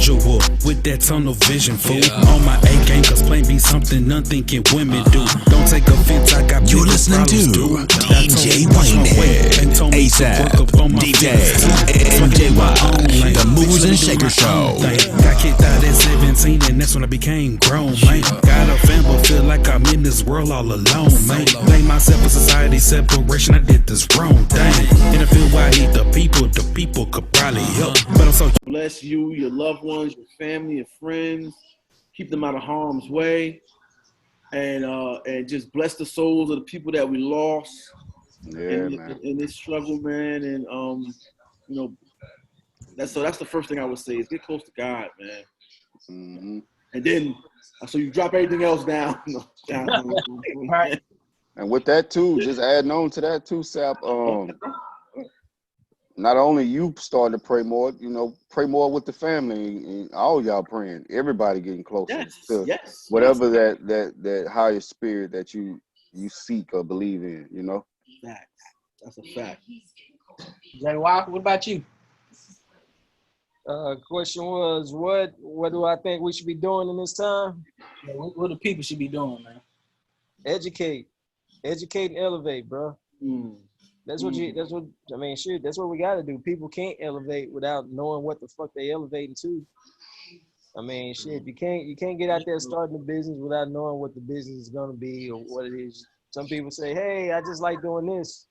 usual with that tunnel vision, fool. On my A game, cause plain be something unthinking women do. Don't take offense, I got You're listening to DJ Wayne, ASAP, DJ, and JY, the Movers and Shakers Show. Got kicked out at 17 and that's when I became grown, man. Got a fan but feel like I'm in this world all alone, man. Blame myself for society separation, I did this wrong thing. In the field where I need the people could probably help. But I'm so bless you, your loved ones, your family, your friends. Keep them out of harm's way. And just bless the souls of the people that we lost in this struggle, man. And you know, that's the first thing I would say is get close to God, man. Mm-hmm. And then so you drop everything else down. Right. And with that too, just adding on to that too, Sap. Not only you starting to pray more, pray more with the family and all y'all praying. Everybody getting closer to whatever that higher spirit that you seek or believe in, Fact. That's a fact. Jay, what about you? Question was, what do I think we should be doing in this time? Yeah, what the people should be doing, man? Educate and elevate, bro. That's what we gotta do. People can't elevate without knowing what the fuck they elevating to. I mean, shit, you can't get out there starting a business without knowing what the business is gonna be or what it is. Some people say, hey, I just like doing this.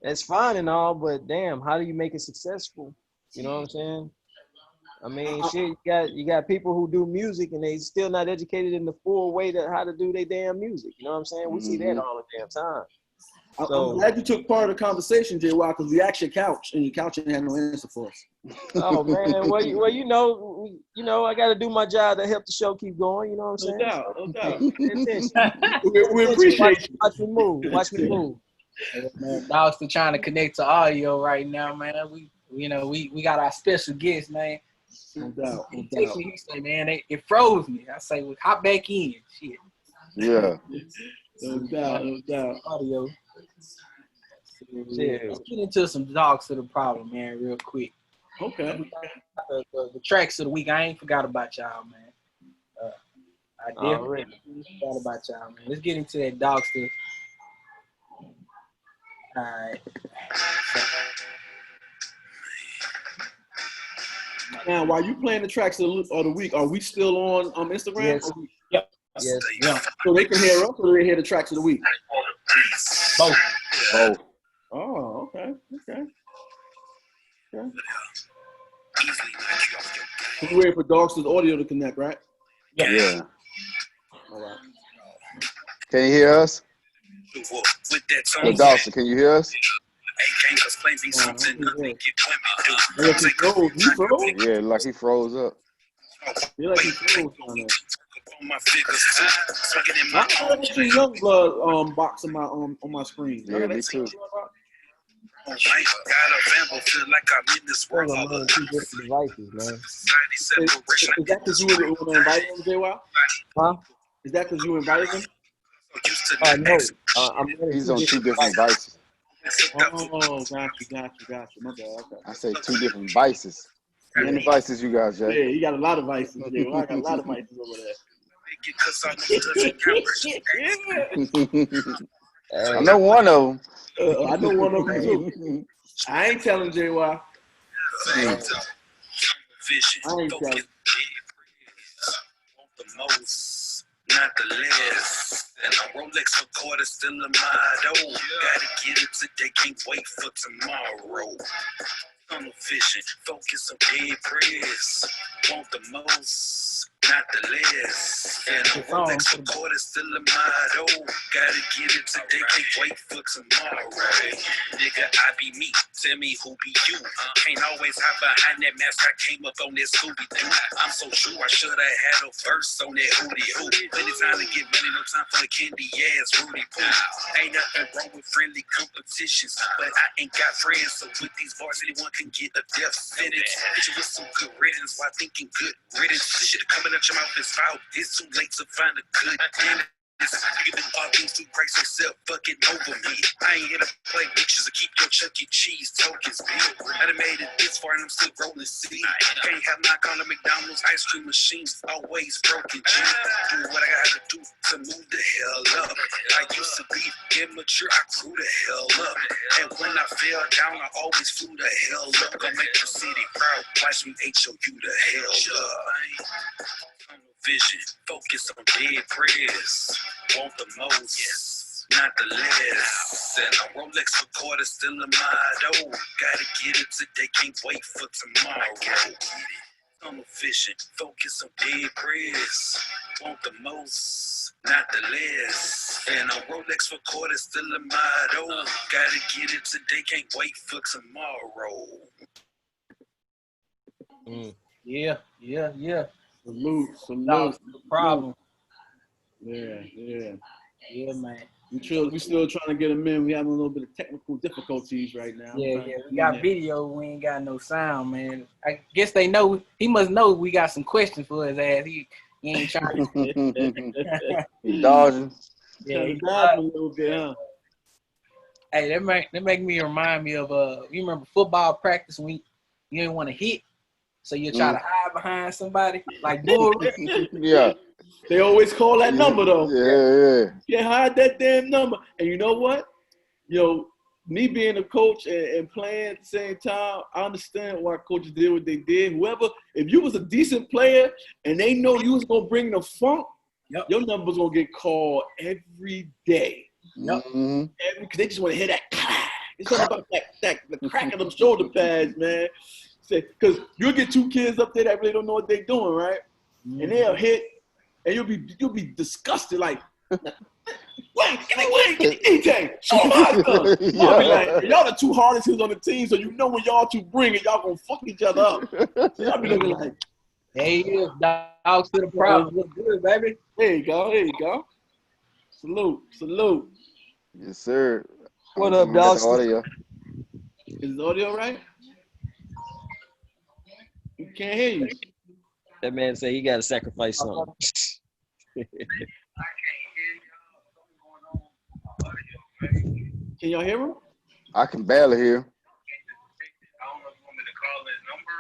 That's fine and all, but damn, how do you make it successful? You know what I'm saying? I mean, shit, you got people who do music and they still not educated in the full way to how to do their damn music. You know what I'm saying? We see that all the damn time. So, I'm glad you took part of the conversation, JY, because we asked your couch, and your couch didn't have no answer for us. Oh man, well, I got to do my job to help the show keep going. You know what I'm saying? No doubt. We appreciate you. Watch me move. Man, Dogsta trying to connect to audio right now, man. We got our special guest, man. No doubt. He say, man, it froze me. I say, well, hop back in. Shit. Yeah. No doubt. Audio. Yeah. Let's get into some Dogsta Tha Problem, man, real quick. Okay. The tracks of the week, I ain't forgot about y'all, man. I definitely forgot about y'all, man. Let's get into that Dogsta. All right. Now, while you playing the tracks of the week, are we still on Instagram? Yes. Yes. Yeah. So they can hear us, or they hear the tracks of the week? Both. Oh, okay. So we're waiting for Dogsta's audio to connect, right? Yeah. All right. Can you hear us? Hey, Dogsta, can you hear us? Yeah, like he froze up. I haven't seen Youngblood box on my screen. Yeah, me too. Got a family, feel like I'm in this world all alone. Devices, man. Is that because you were invited him, JY? Huh? Is that because you invited him? No. He's on two different devices. Oh, got you. My bad. Okay. I say two different vices. How many vices you got, Jay? Yeah, you got a lot of vices. JY. I got a lot of vices over there. I know one of them. I know one of them too. I ain't telling JY. I ain't telling. Not the less. And a Rolex for quarter still a motto. Gotta get it today, can't wait for tomorrow. Tunnel vision, focus on dead prayers. Want the most, not the less. And a Rolex for quarter still a motto. Gotta get it today, can't wait for tomorrow. Nigga, I be me, tell me who be you. Can't always hide behind that mask, I came up on that Scooby-Doo. I'm so sure I should've had a verse on that hootie hoo. Plenty time to get money, no time for a candy ass Rudy Poo. Ain't nothing wrong with friendly competitions, but I ain't got friends, so with these bars anyone can get a death sentence. Hit you with some good riddance while thinking good riddance. Shit coming out your mouth is foul, it's too late to find a good damn it. You can do all things through Christ yourself, fucking over me. I ain't here to play bitches or keep your Chuck E. Cheese tokens, bitch. I done made it this far and I'm still rolling seed. Can't have knock on the McDonald's ice cream machines, always broken, G. Do what I gotta do to move the hell up. I used to be immature, I grew the hell up. And when I fell down, I always flew the hell up. Gonna make the city proud, watch me HOU the hell up. Vision, focus on dead prayers. Want the most, not the less. And a Rolex for quarter still in my dough. Gotta get it today, can't wait for tomorrow. Tunnel vision, focus on dead prayers. Want the most, not the less. And a Rolex for quarter still in my dough. Gotta get it today, can't wait for tomorrow. Yeah. Salute. Dogsta Tha Problem. Yeah, man. We still trying to get him in. We having a little bit of technical difficulties right now. Yeah. We got video. We ain't got no sound, man. I guess they know. He must know we got some questions for his ass. He ain't trying to. He dodging. Yeah, he dodging a little bit, huh? Hey, that make me remind me of you remember football practice when you didn't want to hit, so you try to hide behind somebody like bull. Yeah. They always call that number though. Yeah. You can't hide that damn number. And you know what? Me being a coach and playing at the same time, I understand why coaches did what they did. If you was a decent player and they know you was gonna bring the funk, your number's gonna get called every day. Because they just want to hear that. It's all about that the crack of them shoulder pads, man. Because you'll get two kids up there that really don't know what they're doing, right? And they'll hit, and you'll be disgusted, like, wait, EJ, show my stuff. I'll be like, y'all the two hardest hitters on the team, so you know when y'all two bring it, y'all gonna fuck each other up. So y'all be looking like, hey, Dogsta Tha Problem. Look good, baby. There you go. Salute. Yes, sir. What up, Dogsta? Is the audio right? We can't hear you. That man say he got to sacrifice something. Can y'all hear him? I can barely hear. I don't know if you want me to call that number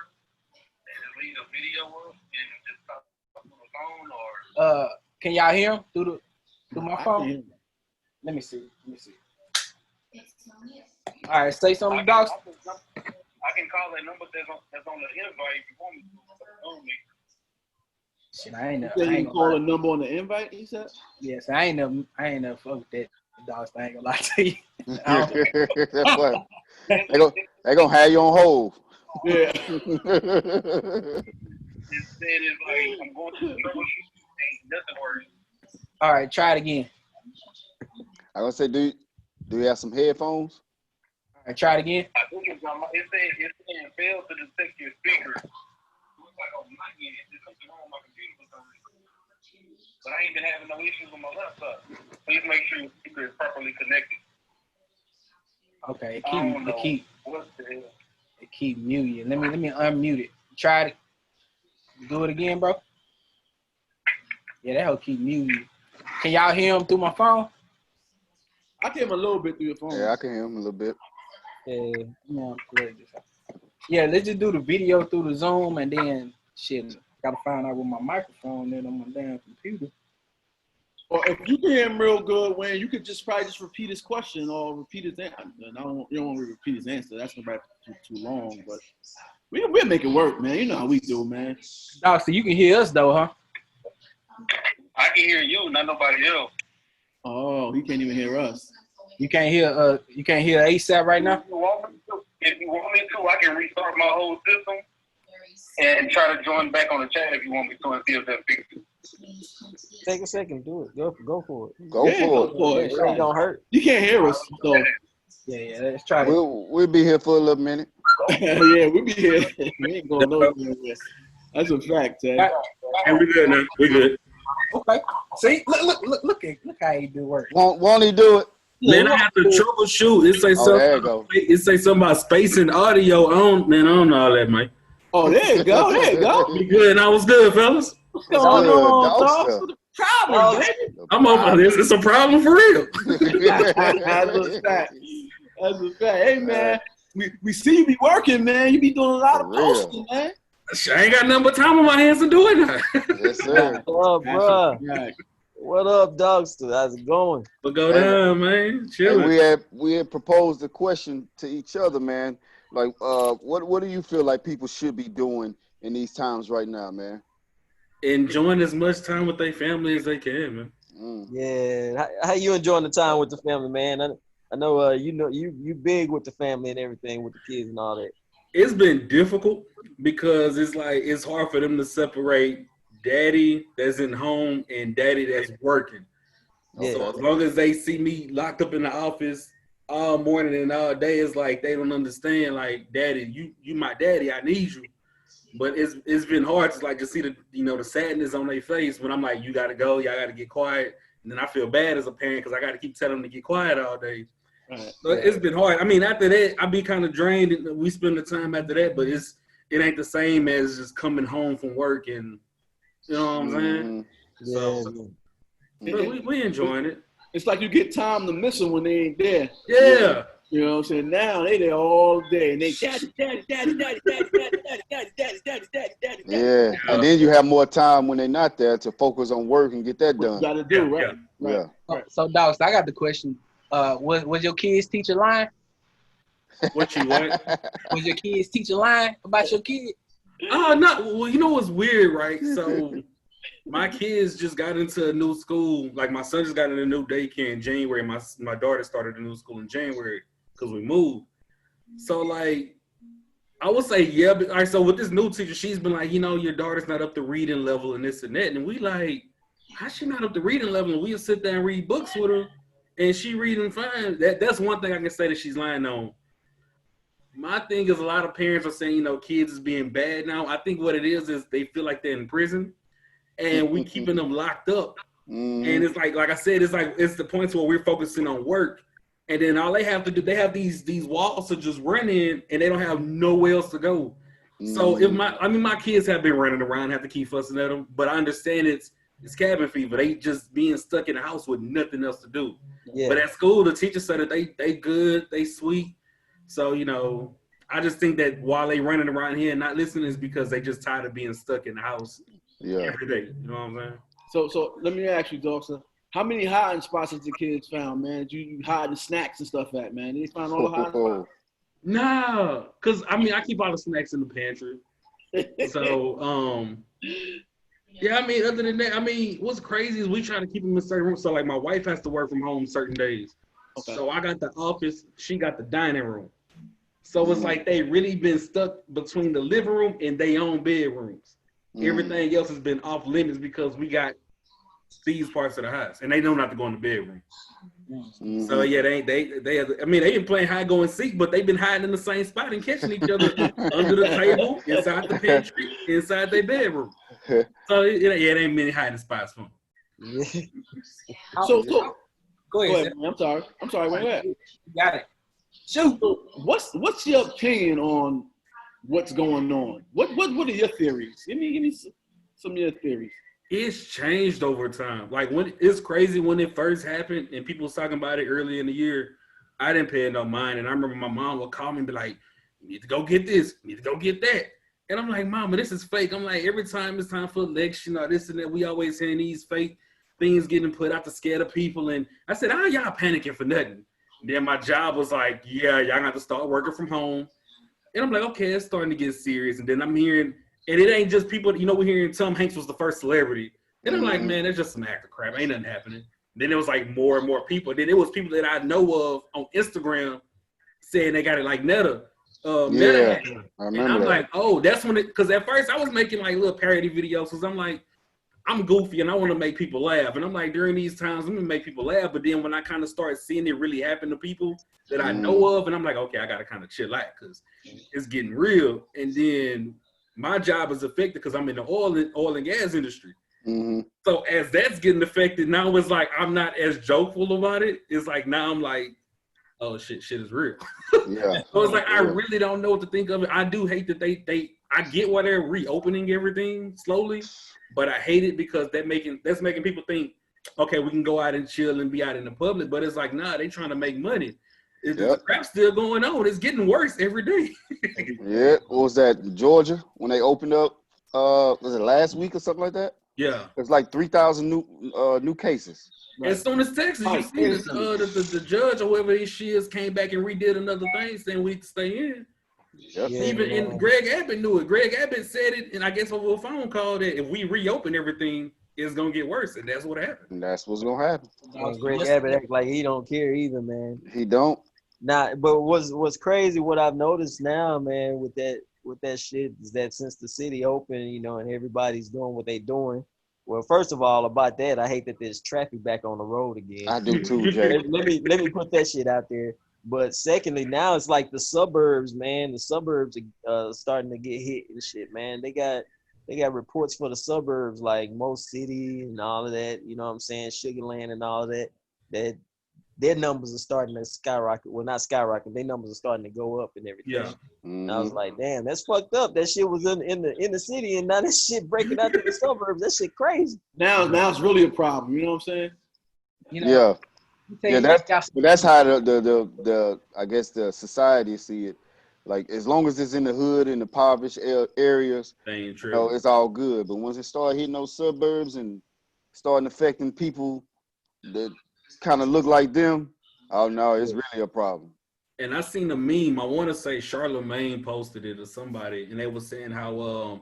and just leave a video up and just talk on the phone or. Can y'all hear him through my phone? Let me see. All right, say something, Dogsta. I can call that number that's on the invite if you want me to. Shit, I ain't know. You can call a number on the invite, he said? Yes, I ain't know fuck with that, Dogsta. I ain't gonna lie to you. That's what they gonna have you on hold. Yeah. It said it's like I'm going to troubleshoot. Ain't nothing working. All right, try it again. I gonna say, do you have some headphones? All right, try it again. I think it's saying fail to detect your speaker. It looks like on my end. There's something wrong with my computer for some reason. But I ain't been having no issues with my laptop. Please make sure your speaker is properly connected. Okay, it keep muting. Let me unmute it. Try it. Do it again, bro. Yeah, that hoe keep muting. Can y'all hear him through my phone? I can hear him a little bit through your phone. Yeah, I can hear him a little bit. Yeah, let's just do the video through the Zoom and then shit. Gotta find out with my microphone then on my damn computer. Or if you can hear him real good, Wayne, you could probably just repeat his question or repeat his answer. You don't want to repeat his answer. That's gonna be too long, but we'll make it work, man. You know how we do, man. Dogsta, you can hear us though, huh? I can hear you, not nobody else. Oh, he can't even hear us. You can't hear ASAP right now? If you want me to, I can restart my whole system and try to join back on the chat if you want me to and see if that fixes it. Take a second, do it. Go for it. Go for it. It ain't gonna hurt. You can't hear us, so yeah. Let's try it. We'll be here for a little minute. Yeah, we'll be here. We ain't going nowhere. That's a fact, Ted. And we good now. We good. Okay. See, look how he do work. Won't he do it? Man, I have to troubleshoot. It say something. There you go. It say something about space and audio. I don't know all that, man. Oh, there you go. Be good. And I was good, fellas. What's going on, Dogsta? Problem, baby. I'm over this. It's a problem for real. That's a fact. Hey, man, we see you be working, man. You be doing a lot of posting, man. I ain't got nothing but time on my hands to do it now. Yes, sir. What up, bro? What up, Dogsta? How's it going? But go down, man. Chill. We had proposed a question to each other, man. Like, what do you feel like people should be doing in these times right now, man? Enjoying as much time with their family as they can, man. Yeah, how you enjoying the time with the family, man? I know, you big with the family and everything with the kids and all that. It's been difficult because it's hard for them to separate daddy that's in home and daddy that's working. Yeah. So as long as they see me locked up in the office all morning and all day, it's like they don't understand. Like, daddy, you my daddy, I need you. But it's been hard to see the sadness on their face when I'm like, you gotta go, y'all gotta get quiet, and then I feel bad as a parent because I gotta keep telling them to get quiet all day. Right. So it's been hard. I mean, after that, I be kind of drained, and we spend the time after that, but it ain't the same as just coming home from work and you know what I'm saying. So we enjoying it. It's like you get time to miss them when they ain't there. Yeah. You know what I'm saying? Now they there all day and they daddy. Yeah. And then you have more time when they're not there to focus on work and get that done. You gotta do, right? Yeah. So Dogsta, I got the question. Was your kids teacher lying? What you want? Was your kids teacher lying about your kid? No. Well, you know what's weird, right? So my kids just got into a new school. Like my son just got in a new daycare in January. My daughter started a new school in January because we moved. So like, I would say yeah. But all right. So with this new teacher, she's been like, your daughter's not up to reading level and this and that. And we like, how she not up to reading level? And we'll sit there and read books with her, and she reading fine. That's one thing I can say that she's lying on. My thing is a lot of parents are saying, kids is being bad now. I think what it is they feel like they're in prison and we keeping them locked up. And it's like I said, it's the points where we're focusing on work. And then all they have to do, they have these walls to just run in and they don't have nowhere else to go. So my kids have been running around, have to keep fussing at them, but I understand it's cabin fever. They just being stuck in the house with nothing else to do. Yeah. But at school, the teacher said that they good, they sweet. So, I just think that while they running around here and not listening is because they just tired of being stuck in the house every day. You know what I'm saying? So let me ask you, Dogsta, how many hiding spots has the kids found, man? You hide the snacks and stuff at, man? Did they find all the hiding spots? Nah, because, I keep all the snacks in the pantry. So, other than that, what's crazy is we try to keep them in certain rooms. So, like, my wife has to work from home certain days. Okay. So I got the office, she got the dining room. So it's like they really been stuck between the living room and their own bedrooms. Everything else has been off limits because we got these parts of the house and they know not to go in the bedroom. So yeah, they been playing hide go and seek, but they've been hiding in the same spot and catching each other under the table, inside the pantry, inside their bedroom. So it ain't many hiding spots for them. So go ahead. I'm sorry. Wait. You got it. Shoot. What's your opinion on what's going on? What are your theories? Give me some of your theories. It's changed over time. Like when it's crazy when it first happened and people was talking about it early in the year, I didn't pay no mind. And I remember my mom would call me and be like, "You need to go get this, you need to go get that." And I'm like, "Mama, this is fake." I'm like, every time it's time for election or this and that, we always hearing these fake things getting put out to scare the people. And I said, y'all panicking for nothing. And then my job was like, yeah, y'all got to start working from home. And I'm like, okay, it's starting to get serious. And then I'm hearing, and it ain't just people, we're hearing Tom Hanks was the first celebrity. And I'm like, man, that's just some actor crap. Ain't nothing happening. Then it was like more and more people. Then it was people that I know of on Instagram saying they got it like Meta. Meta. And I'm like, oh, that's when because at first I was making like little parody videos because I'm like, I'm goofy and I want to make people laugh. And I'm like, during these times, I'm going to make people laugh. But then when I kind of start seeing it really happen to people that I know of, and I'm like, okay, I got to kind of chill out because it's getting real. And then my job is affected because I'm in the oil and gas industry. So as that's getting affected, now it's like I'm not as jokeful about it. It's like now I'm like, oh, shit is real. So it's like I really don't know what to think of it. I do hate that they I get why they're reopening everything slowly, but I hate it because that's making people think, okay, we can go out and chill and be out in the public, but it's like, nah, they trying to make money. The crap's still going on. It's getting worse every day. Yeah, what was that, Georgia, when they opened up, was it last week or something like that? Yeah. It's like 3,000 new cases. Right. As soon as Texas, you see the judge or whoever she is came back and redid another thing saying we can stay in. Yep. Yeah, and Greg Abbott knew it. Greg Abbott said it, and I guess over a phone call that if we reopen everything, it's gonna get worse, and that's what happened. And that's what's gonna happen. Greg Abbott act like he don't care either, man. He don't. Nah, but what's crazy, what I've noticed now, man, with that shit is that since the city opened, you know, and everybody's doing what they doing. Well, first of all, about that, I hate that there's traffic back on the road again. I do too, Jay. let me put that shit out there. But secondly, now it's like the suburbs, man. The suburbs are starting to get hit and shit, man. They got reports for the suburbs like Most City and all of that. You know what I'm saying? Sugarland and all of that. That their numbers are starting to skyrocket. Well, not skyrocket. Their numbers are starting to go up and everything. Yeah. And I was like, damn, that's fucked up. That shit was in the city, and now that shit breaking out to the suburbs. That shit crazy. Now it's really a problem. You know what I'm saying? You know, yeah. That's how the I guess the society see it. Like, as long as it's in the hood, in the impoverished areas, ain't true. You know, it's all good. But once it start hitting those suburbs and starting affecting people that kind of look like them, oh no, it's really a problem. And I seen a meme. I want to say Charlemagne posted it or somebody, and they were saying how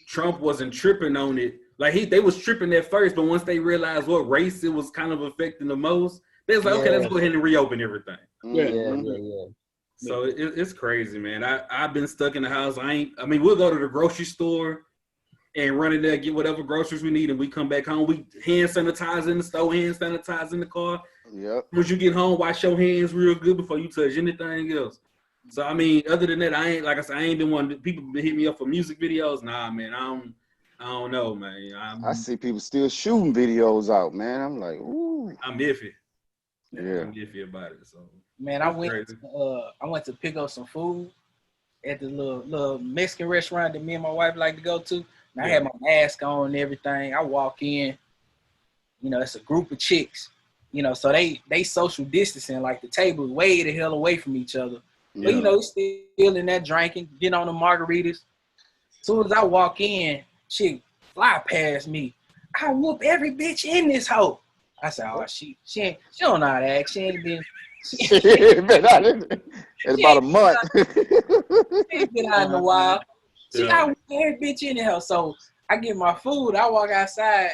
Trump wasn't tripping on it. Like they was tripping at first, but once they realized what race it was kind of affecting the most, they was like, okay, let's go ahead and reopen everything. Yeah. So it's crazy, man. I've been stuck in the house. We'll go to the grocery store and run in there, get whatever groceries we need, and we come back home. We hand sanitize in the stove, hand sanitize in the car. Yep. Once you get home, wash your hands real good before you touch anything else. So other than that, I ain't been one. People been hitting me up for music videos. Nah, man, I don't know, man. I see people still shooting videos out, man. I'm like, ooh. I'm iffy. Yeah. I'm iffy about it. So, man, I went to pick up some food at the little Mexican restaurant that me and my wife like to go to. And I had my mask on and everything. I walk in, you know, it's a group of chicks, you know, so they social distancing, like the table way the hell away from each other. Yeah. But, you know, still in that drinking, getting on the margaritas. As soon as I walk in, chick fly past me. I whoop every bitch in this hoe. I said, oh, she don't know how to act. She ain't been. It's about a month. She ain't been out in a while. I whoop every bitch in the house. So I get my food. I walk outside.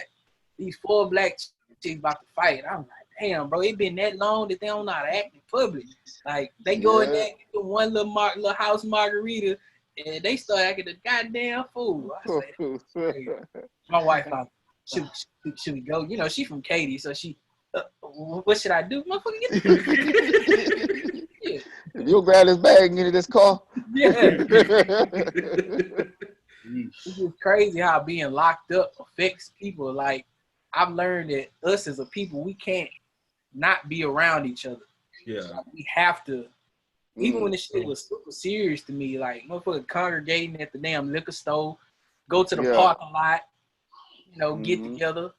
These 4 black chicks about to fight. I'm like, damn, bro, it been that long that they don't know how to act in public. Like, they go in there, get one little house margarita, and they start acting a goddamn fool. I say, my wife, like, should we go? You know, she from Katy, so she, what should I do? Motherfucker, get yeah. You'll grab this bag and get in this car. Yeah. It's just crazy how being locked up affects people. Like, I've learned that us as a people, we can't not be around each other. Yeah. Like, we have to. Even when the shit was super serious to me, like, motherfucker congregating at the damn liquor store, go to the parking lot, you know, get together.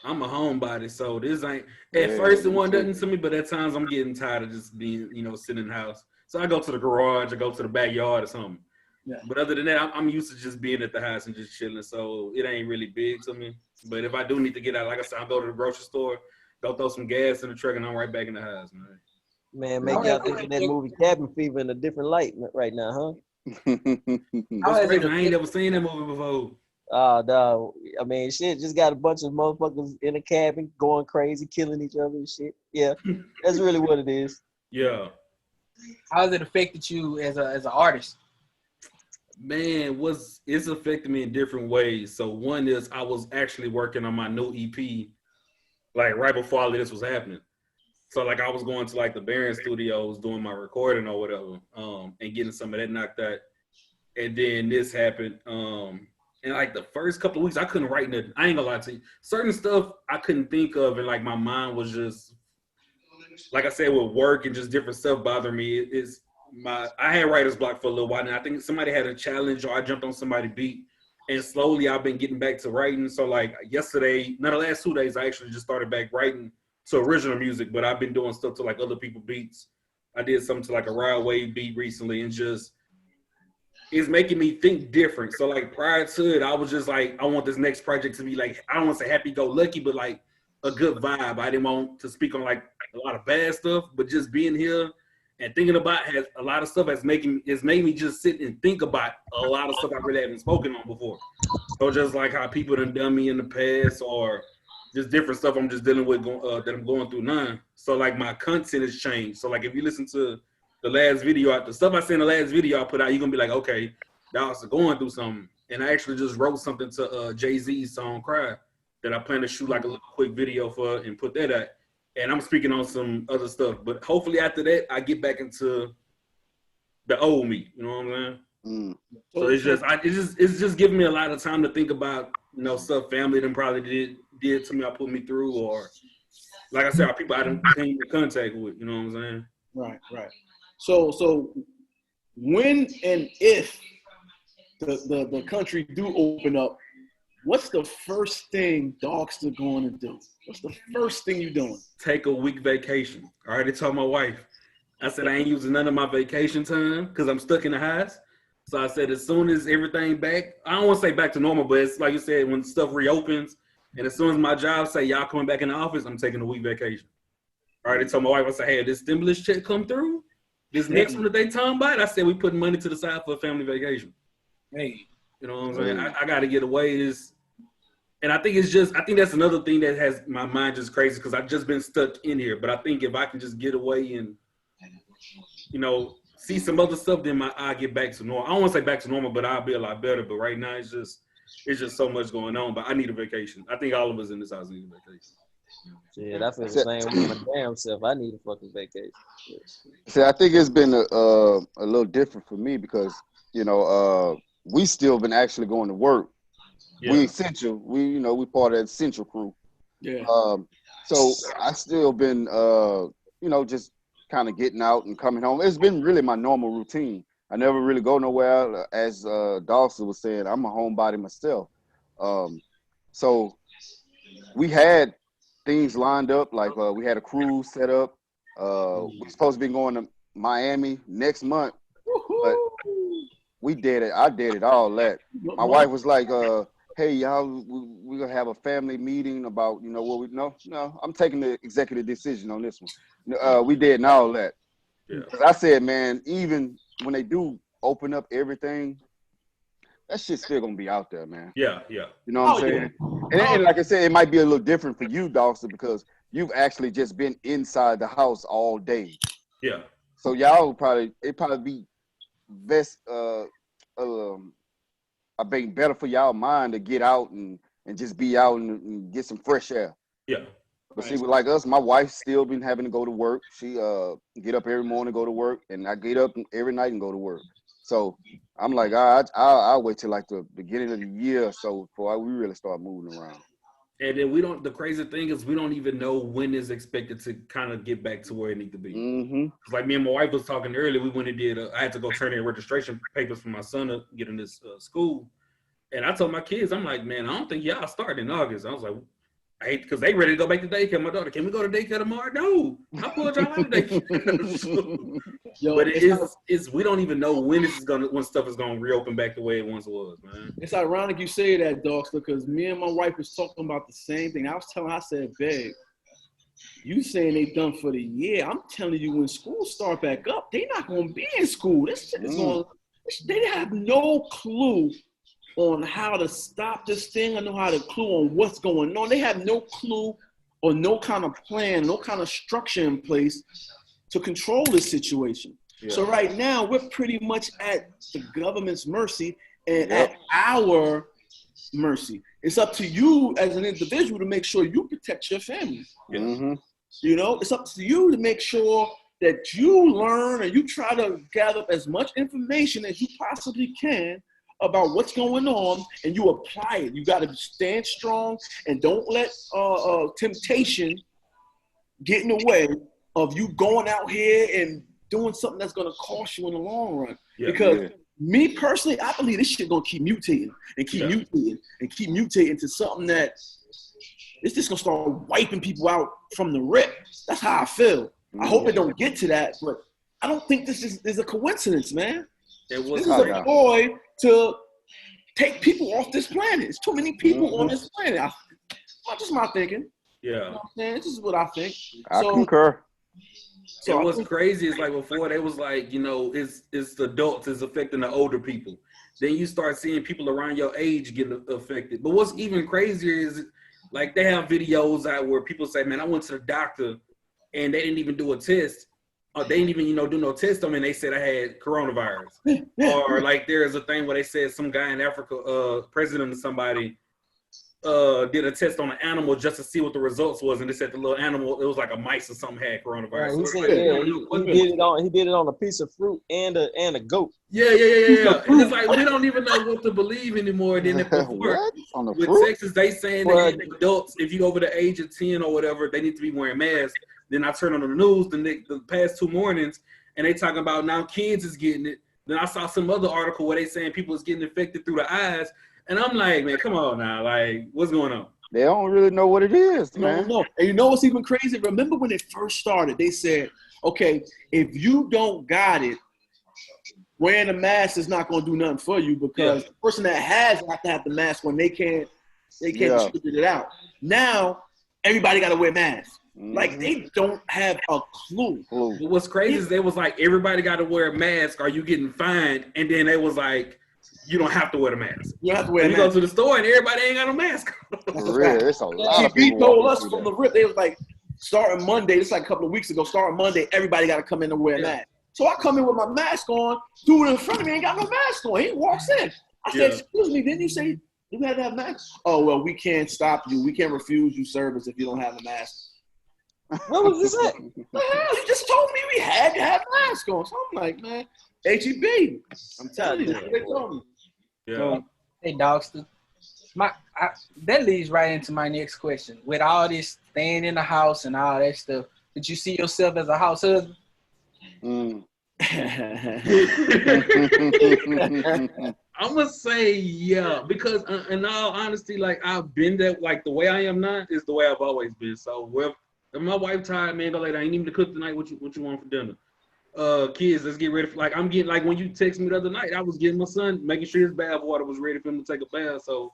I'm a homebody, so this ain't, at first it wasn't nothing to me, but at times I'm getting tired of just being, you know, sitting in the house. So I go to the garage, I go to the backyard or something. Yeah. But other than that, I'm used to just being at the house and just chilling, so it ain't really big to me. But if I do need to get out, like I said, I'll go to the grocery store, go throw some gas in the truck, and I'm right back in the house, man. Man, make y'all think of that movie Cabin Fever in a different light right now, huh? That's crazy. I ain't never seen that movie before. No. I mean, shit, just got a bunch of motherfuckers in a cabin going crazy, killing each other and shit. Yeah, that's really what it is. Yeah. How has it affected you as an artist? Man, it's affected me in different ways. So one is I was actually working on my new EP, like right before all of this was happening. So like I was going to like the Barron Studios doing my recording or whatever, and getting some of that knocked out. And then this happened. And like the first couple of weeks, I couldn't write nothing. I ain't gonna lie to you. Certain stuff I couldn't think of, and like my mind was just, like I said, with work and just different stuff bothering me. I had writer's block for a little while, and I think somebody had a challenge, or I jumped on somebody's beat, and slowly I've been getting back to writing. So like yesterday, the last 2 days, I actually just started back writing to original music, but I've been doing stuff to like other people's beats. I did something to like a Ride Wave beat recently, and just it's making me think different. So like prior to it, I was just like, I want this next project to be like, I don't want to say happy-go-lucky, but like a good vibe. I didn't want to speak on like a lot of bad stuff, but just being here and thinking about has a lot of stuff has made me just sit and think about a lot of stuff I really haven't spoken on before. So just like how people done me in the past, or just different stuff I'm just dealing with that I'm going through now. So like my content has changed. So like if you listen to the last video, the stuff I said in the last video I put out, you're gonna be like, okay, Dogsta going through something. And I actually just wrote something to Jay-Z's song Cry that I plan to shoot like a little quick video for and put that out. And I'm speaking on some other stuff. But hopefully after that, I get back into the old me. You know what I'm saying? So it's just giving me a lot of time to think about, you know, stuff family them probably did to me, or put me through, or like I said, people I didn't came in contact with. You know what I'm saying? Right. So when and if the country do open up, what's the first thing Dogsta going to do? What's the first thing you're doing? Take a week vacation. I already told my wife. I said I ain't using none of my vacation time because I'm stuck in the house. So I said as soon as everything back, I don't want to say back to normal, but it's like you said, when stuff reopens, and as soon as my job say y'all coming back in the office, I'm taking a week vacation. I already told my wife, I said, hey, this stimulus check come through, this next one that they talking about, I said we putting money to the side for a family vacation. Hey, you know what I'm saying? I got to get away. And I think that's another thing that has my mind just crazy because I've just been stuck in here. But I think if I can just get away and, you know, see some other stuff, then I'll get back to normal. I don't want to say back to normal, but I'll be a lot better. But right now, it's just so much going on. But I need a vacation. I think all of us in this house need a vacation. Yeah, I feel the same with my damn self. I need a fucking vacation. See, I think it's been a little different for me because, you know, we still been actually going to work. Yeah. We essential. We part of that essential crew. Yeah. So I still been, you know, just kind of getting out and coming home. It's been really my normal routine. I never really go nowhere. As Dogsta was saying, I'm a homebody myself. So we had things lined up. Like we had a cruise set up. We're supposed to be going to Miami next month, but we did it. I did it all that. My wife was like, hey, y'all, we're going to have a family meeting about, you know, what we know. No, I'm taking the executive decision on this one. We did and all that. Yeah. I said, man, even when they do open up everything, that shit's still going to be out there, man. Yeah. You know what I'm saying? Yeah. And like I said, it might be a little different for you, Dogsta, because you've actually just been inside the house all day. Yeah. So y'all probably be best, I think better for y'all mind to get out and just be out and get some fresh air. Yeah. But see, like us, my wife's still been having to go to work. She get up every morning, go to work, and I get up every night and go to work. So I'm like, I'll wait till like the beginning of the year or so before we really start moving around. And then the crazy thing is we don't even know when it's expected to kind of get back to where it needs to be. Mm-hmm. Like me and my wife was talking earlier, we went and did, I had to go turn in registration papers for my son to get in this school. And I told my kids, I'm like, man, I don't think y'all start in August. I was like, I hate, because they ready to go back to daycare. My daughter, can we go to daycare tomorrow? No, I pulled y'all out of daycare. But it's we don't even know when stuff is gonna reopen back the way it once was, man. It's ironic you say that, Dogsta, because me and my wife was talking about the same thing. I said, babe, you saying they done for the year. I'm telling you, when school start back up, they not gonna be in school. This shit is they have no clue on how to stop this thing. I know how to clue on what's going on. They have no clue or no kind of plan, no kind of structure in place to control this situation. Yeah. So right now, we're pretty much at the government's mercy and at our mercy. It's up to you as an individual to make sure you protect your family. Mm-hmm. You know, it's up to you to make sure that you learn and you try to gather up as much information as you possibly can about what's going on, and you apply it. You got to stand strong and don't let temptation get in the way of you going out here and doing something that's going to cost you in the long run. Because me personally, I believe this shit going to keep mutating and keep mutating and keep mutating to something that it's just going to start wiping people out from the rip. That's how I feel. I hope it don't get to that, but I don't think this is a coincidence, man. This is a ploy to take people off this planet. There's too many people on this planet. That's just my thinking. Yeah. You know what I'm saying? This is what I think. I concur. So what's crazy is like before they was like, you know, it's the adults is affecting the older people. Then you start seeing people around your age getting affected. But what's even crazier is like they have videos out where people say, man, I went to the doctor and they didn't even do a test. Or they didn't even, you know, do no test on me and they said I had coronavirus. Or like there's a thing where they said some guy in Africa, president of somebody, did a test on an animal just to see what the results was, and they said the little animal, it was like a mice or something, had coronavirus. He said, he did it on a piece of fruit and a goat. Yeah. And it's like we don't even know what to believe anymore. Then before with fruit? Texas, they saying that adults, if you over the age of 10 or whatever, they need to be wearing masks. Then I turn on the news the past 2 mornings, and they talking about now kids is getting it. Then I saw some other article where they saying people is getting infected through the eyes. And I'm like, man, come on now. Like, what's going on? They don't really know what it is, man. No. And you know what's even crazy? Remember when it first started, they said, okay, if you don't got it, wearing a mask is not going to do nothing for you because the person that has have to have the mask when they can't distribute it out. Now, everybody got to wear masks. Like, they don't have a clue. But what's crazy is they was like, everybody got to wear a mask. Are you getting fined? And then they was like, you don't have to wear the mask. You have to wear. You go to the store and everybody ain't got no mask. For real, it's a lot of people. told us from the rip. They was like, starting Monday. This like a couple of weeks ago. Starting Monday, everybody got to come in and wear a mask. So I come in with my mask on. Dude in front of me ain't got no mask on. He walks in. I said, "Excuse me, didn't you say you had to have a mask?" "Oh well, we can't stop you. We can't refuse you service if you don't have a mask." What was this at? You just told me we had to have a mask on. So I'm like, man, HEB. I'm telling you, they told me. Yeah. So, hey, Dogsta, that leads right into my next question. With all this staying in the house and all that stuff, did you see yourself as a house husband? I'm gonna say because in all honesty, like I've been that, like the way I am now is the way I've always been. So if my wife tired, man, go later. I ain't even to cook tonight. What you want for dinner? Kids, let's get ready for, like, I'm getting, like when you text me the other night, I was getting my son, making sure his bath water was ready for him to take a bath. So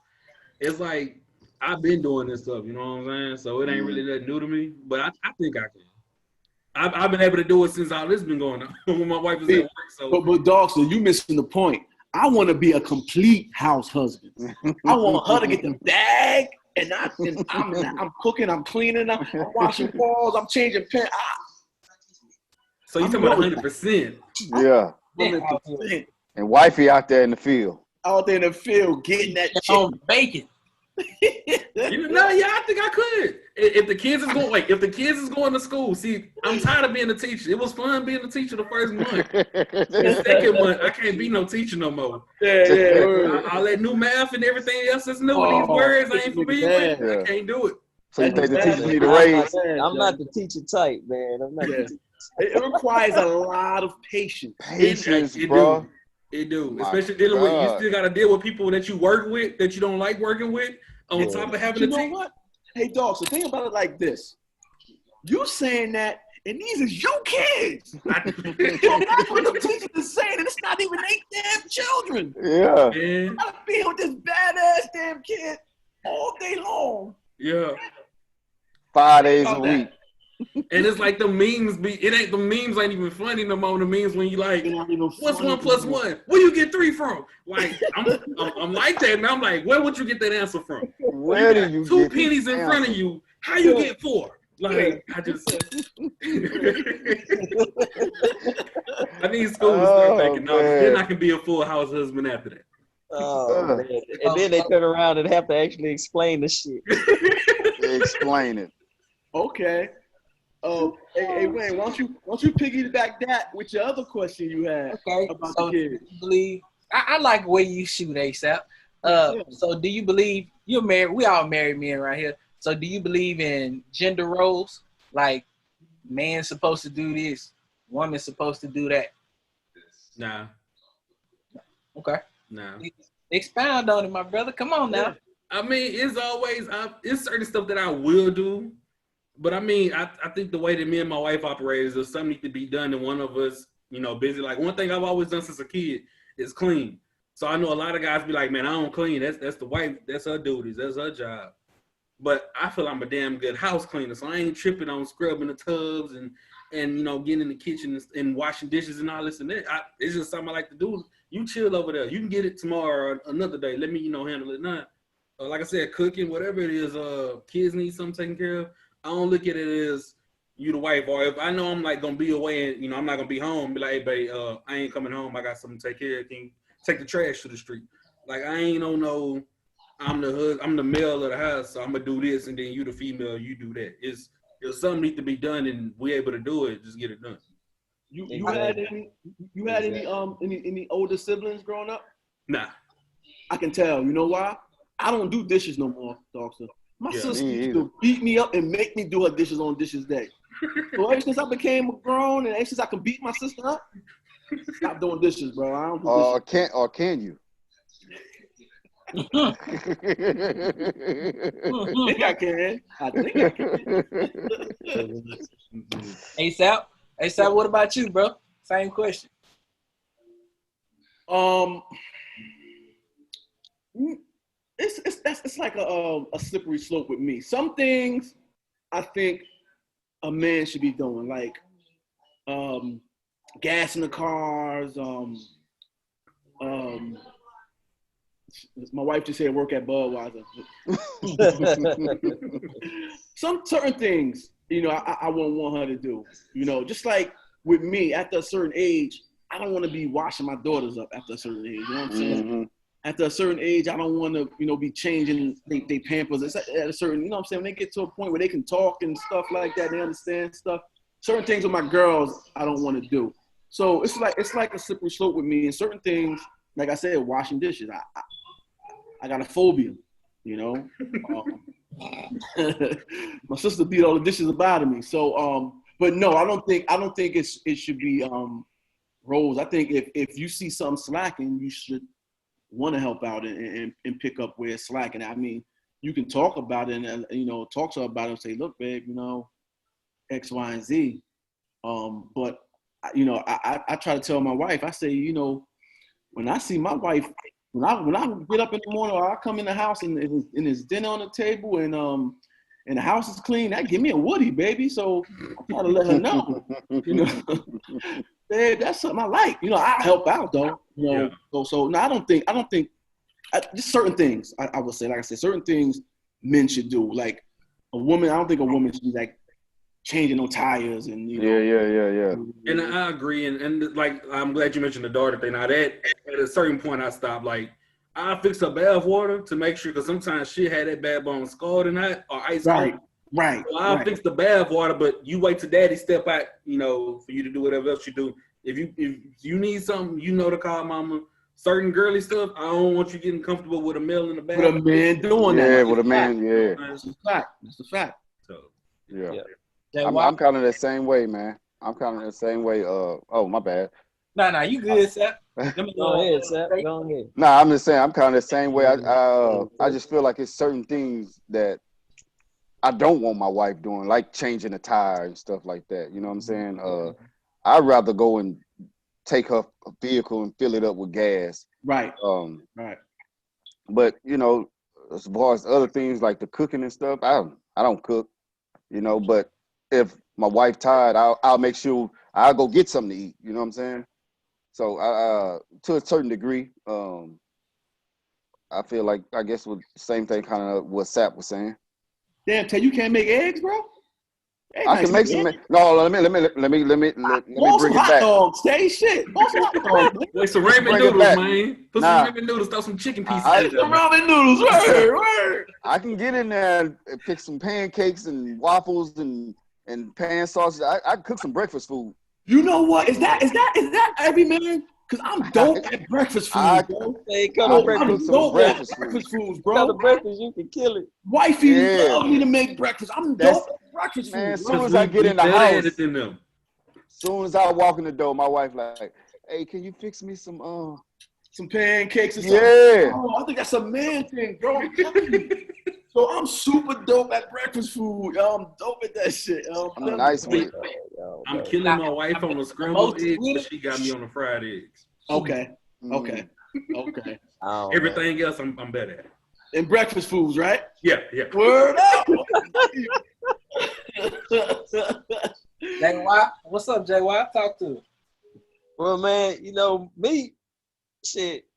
it's like I've been doing this stuff, you know what I'm saying? So it ain't really that new to me, but I think I can. I've been able to do it since all this been going on when my wife was at work. So, but Dogsta, you missing the point. I want to be a complete house husband. I want her to get the bag, and I'm cooking, I'm cleaning, I'm washing walls, I'm changing pants. So you talking about 100%? Yeah. 100%. And wifey out there in the field. Out there in the field getting that chicken bacon. I think I could. If the kids is going to school, see, I'm tired of being a teacher. It was fun being a teacher the first month. The second month, I can't be no teacher no more. All that new math and everything else is new. These words I ain't familiar with. I can't do it. So you think the teacher need to raise? I'm not the teacher type, man. I'm not the teacher. It requires a lot of patience. Bro. It do. Especially dealing with, you still got to deal with people that you work with that you don't like working with on top of having to teach. What? Hey, dog, so think about it like this. You saying that, and these is your kids. So that's what the teacher is saying, and it's not even their damn children. Yeah. You gotta be with this badass damn kid all day long. Yeah. 5 days a week. And it's like the memes the memes ain't even funny no more. The memes when you like, what's 1 + 1? Where you get 3 from? Like I'm like that, and I'm like, where would you get that answer from? Where do you 2 pennies in front of you? How you get 4? Like I just I need school to start thinking, no, then I can be a full house husband after that. Oh man. And then they turn around and have to actually explain the shit. Explain it. Okay. Hey, Wayne, why don't you piggyback that with your other question you had about the kids? Believe I like the way you shoot, ASAP. So do you believe you're married? We all married men right here. So do you believe in gender roles? Like, man's supposed to do this, woman's supposed to do that? Nah. Okay. Nah. Expound on it, my brother. Come on now. I mean, it's certain stuff that I will do, but I mean, I think the way that me and my wife operate is there's something need to be done, and one of us, busy. Like one thing I've always done since a kid is clean. So I know a lot of guys be like, man, I don't clean. That's the wife. That's her duties. That's her job. But I feel I'm a damn good house cleaner, so I ain't tripping on scrubbing the tubs and getting in the kitchen and washing dishes and all this and that. It's just something I like to do. You chill over there. You can get it tomorrow or another day. Let me handle it. Not like I said, cooking, whatever it is. Kids need something taken care of. I don't look at it as you the wife, or if I know I'm like gonna be away and I'm not gonna be home, be like, hey babe, I ain't coming home. I got something to take care of. Can you take the trash to the street? Like I ain't no. I'm the male of the house, so I'm gonna do this, and then you the female, you do that. It's something need to be done, and we able to do it. Just get it done. You had any older siblings growing up? Nah. I can tell. You know why? I don't do dishes no more, Dogsta. My sister used to beat me up and make me do her dishes on dishes day. So ever since I became grown and ever since I can beat my sister up, stop doing dishes, bro. I don't do dishes. Can you? I think I can. ASAP, what about you, bro? Same question. It's like a slippery slope with me. Some things I think a man should be doing, like gas in the cars. My wife just said work at Budweiser. Some certain things, I wouldn't want her to do. Just like with me, after a certain age, I don't want to be washing my daughters up after a certain age. You know what I'm saying? Mm-hmm. After a certain age, I don't want to, be changing they Pampers. It's at a certain, you know what I'm saying? When they get to a point where they can talk and stuff like that, they understand stuff. Certain things with my girls, I don't want to do. So it's like a slippery slope with me. And certain things, like I said, washing dishes, I got a phobia, my sister beat all the dishes about me. So, but no, I don't think it should be roles. I think if you see something slacking, you should want to help out and pick up where it's slacking. I mean, you can talk about it and talk to her about it and say, look, babe, X, Y, and Z. But I try to tell my wife. I say, when I see my wife. When I get up in the morning or I come in the house and there's dinner on the table and the house is clean, that give me a woody, baby. So I try to let her know, babe, that's something I like. I help out though. So no, I don't think just certain things I would say, like I said, certain things men should do. Like a woman, I don't think a woman should be like changing no tires and Yeah. And I agree, and like I'm glad you mentioned the daughter thing. Now that at a certain point I stopped. Like I fix her bath water to make sure, because sometimes she had that bad bone scalding hot or ice. Right. So I'll fix the bath water, but you wait till daddy step out, for you to do whatever else you do. If you need something, to call mama. Certain girly stuff, I don't want you getting comfortable with a male in the bath. With a man doing that. Yeah, with a man, yeah. That's a fact. So yeah. I'm kind of the same way, man. I'm kind of the same way. Oh, my bad. Nah, you good, Seth. Go ahead, Seth. Go ahead. Nah, I'm just saying I'm kind of the same way. I just feel like it's certain things that I don't want my wife doing, like changing a tire and stuff like that. You know what I'm saying? I'd rather go and take her vehicle and fill it up with gas. Right. Right. But as far as other things like the cooking and stuff, I don't cook. But if my wife tired, I'll make sure I'll go get something to eat. You know what I'm saying? So to a certain degree, I feel like I guess with the same thing kind of what Sap was saying. Damn, you can't make eggs, bro? I can make some. No, let me bring it back. Dogs, say shit. Wait, some ramen noodles, man. Put some ramen noodles. Throw some chicken pieces. Some ramen noodles. Word. I can get in there and pick some pancakes and waffles and pan sausage. I cook some breakfast food. You know what? Is that every man? Because I'm dope at breakfast food, bro. Hey, come on, breakfast foods, bro. Come to breakfast, you can kill it. Wifey love me to make breakfast. I'm dope at breakfast food. As soon as I get in the house, Soon as I walk in the door, my wife like, "Hey, can you fix me some pancakes or something?" Yeah. Oh, I think that's a man thing, bro. So I'm super dope at breakfast food. I'm dope at that shit. I'm nice with it. I'm killing my wife on the scrambled eggs, but she got me on the fried eggs. Okay. Everything else, I'm better at. And breakfast foods, right? Yeah. Word up. JY, what's up, JY? Talk to. Well, man, me, shit.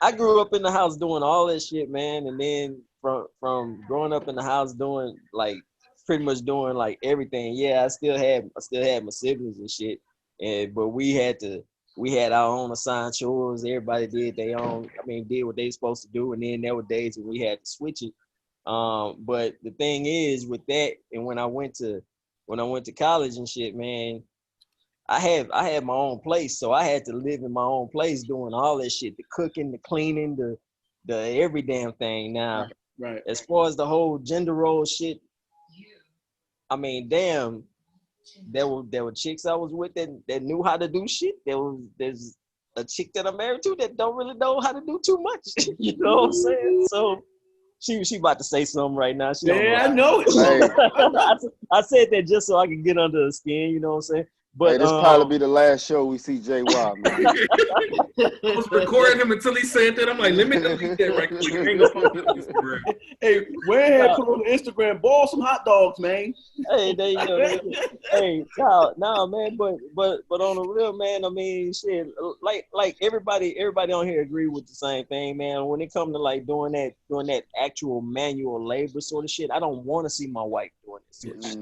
I grew up in the house doing all that shit, man, and then from growing up in the house doing like pretty much doing like everything. Yeah, I still had my siblings and shit, but we had our own assigned chores. Everybody did their own. Did what they supposed to do, and then there were days when we had to switch it. But the thing is with that, and when I went to college and shit, man, I had my own place, so I had to live in my own place doing all that shit, the cooking, the cleaning, the every damn thing. Now, right. As far as the whole gender role shit, damn, there were chicks I was with that knew how to do shit. There's a chick that I'm married to that don't really know how to do too much. You know what I'm saying? So she about to say something right now. She don't know. I know it. I said that just so I can get under her skin. You know what I'm saying? But hey, this probably be the last show we see JY, man. I was recording him until he said that. I'm like, let me delete that right quick. Ain't no phone on Instagram. Hey, Wayne had put on the Instagram, ball some hot dogs, man. Hey, there you go. Hey, child, nah, man, but on the real, man, shit, like everybody on here agree with the same thing, man. When it comes to like doing that actual manual labor sort of shit, I don't want to see my wife doing this sort of shit.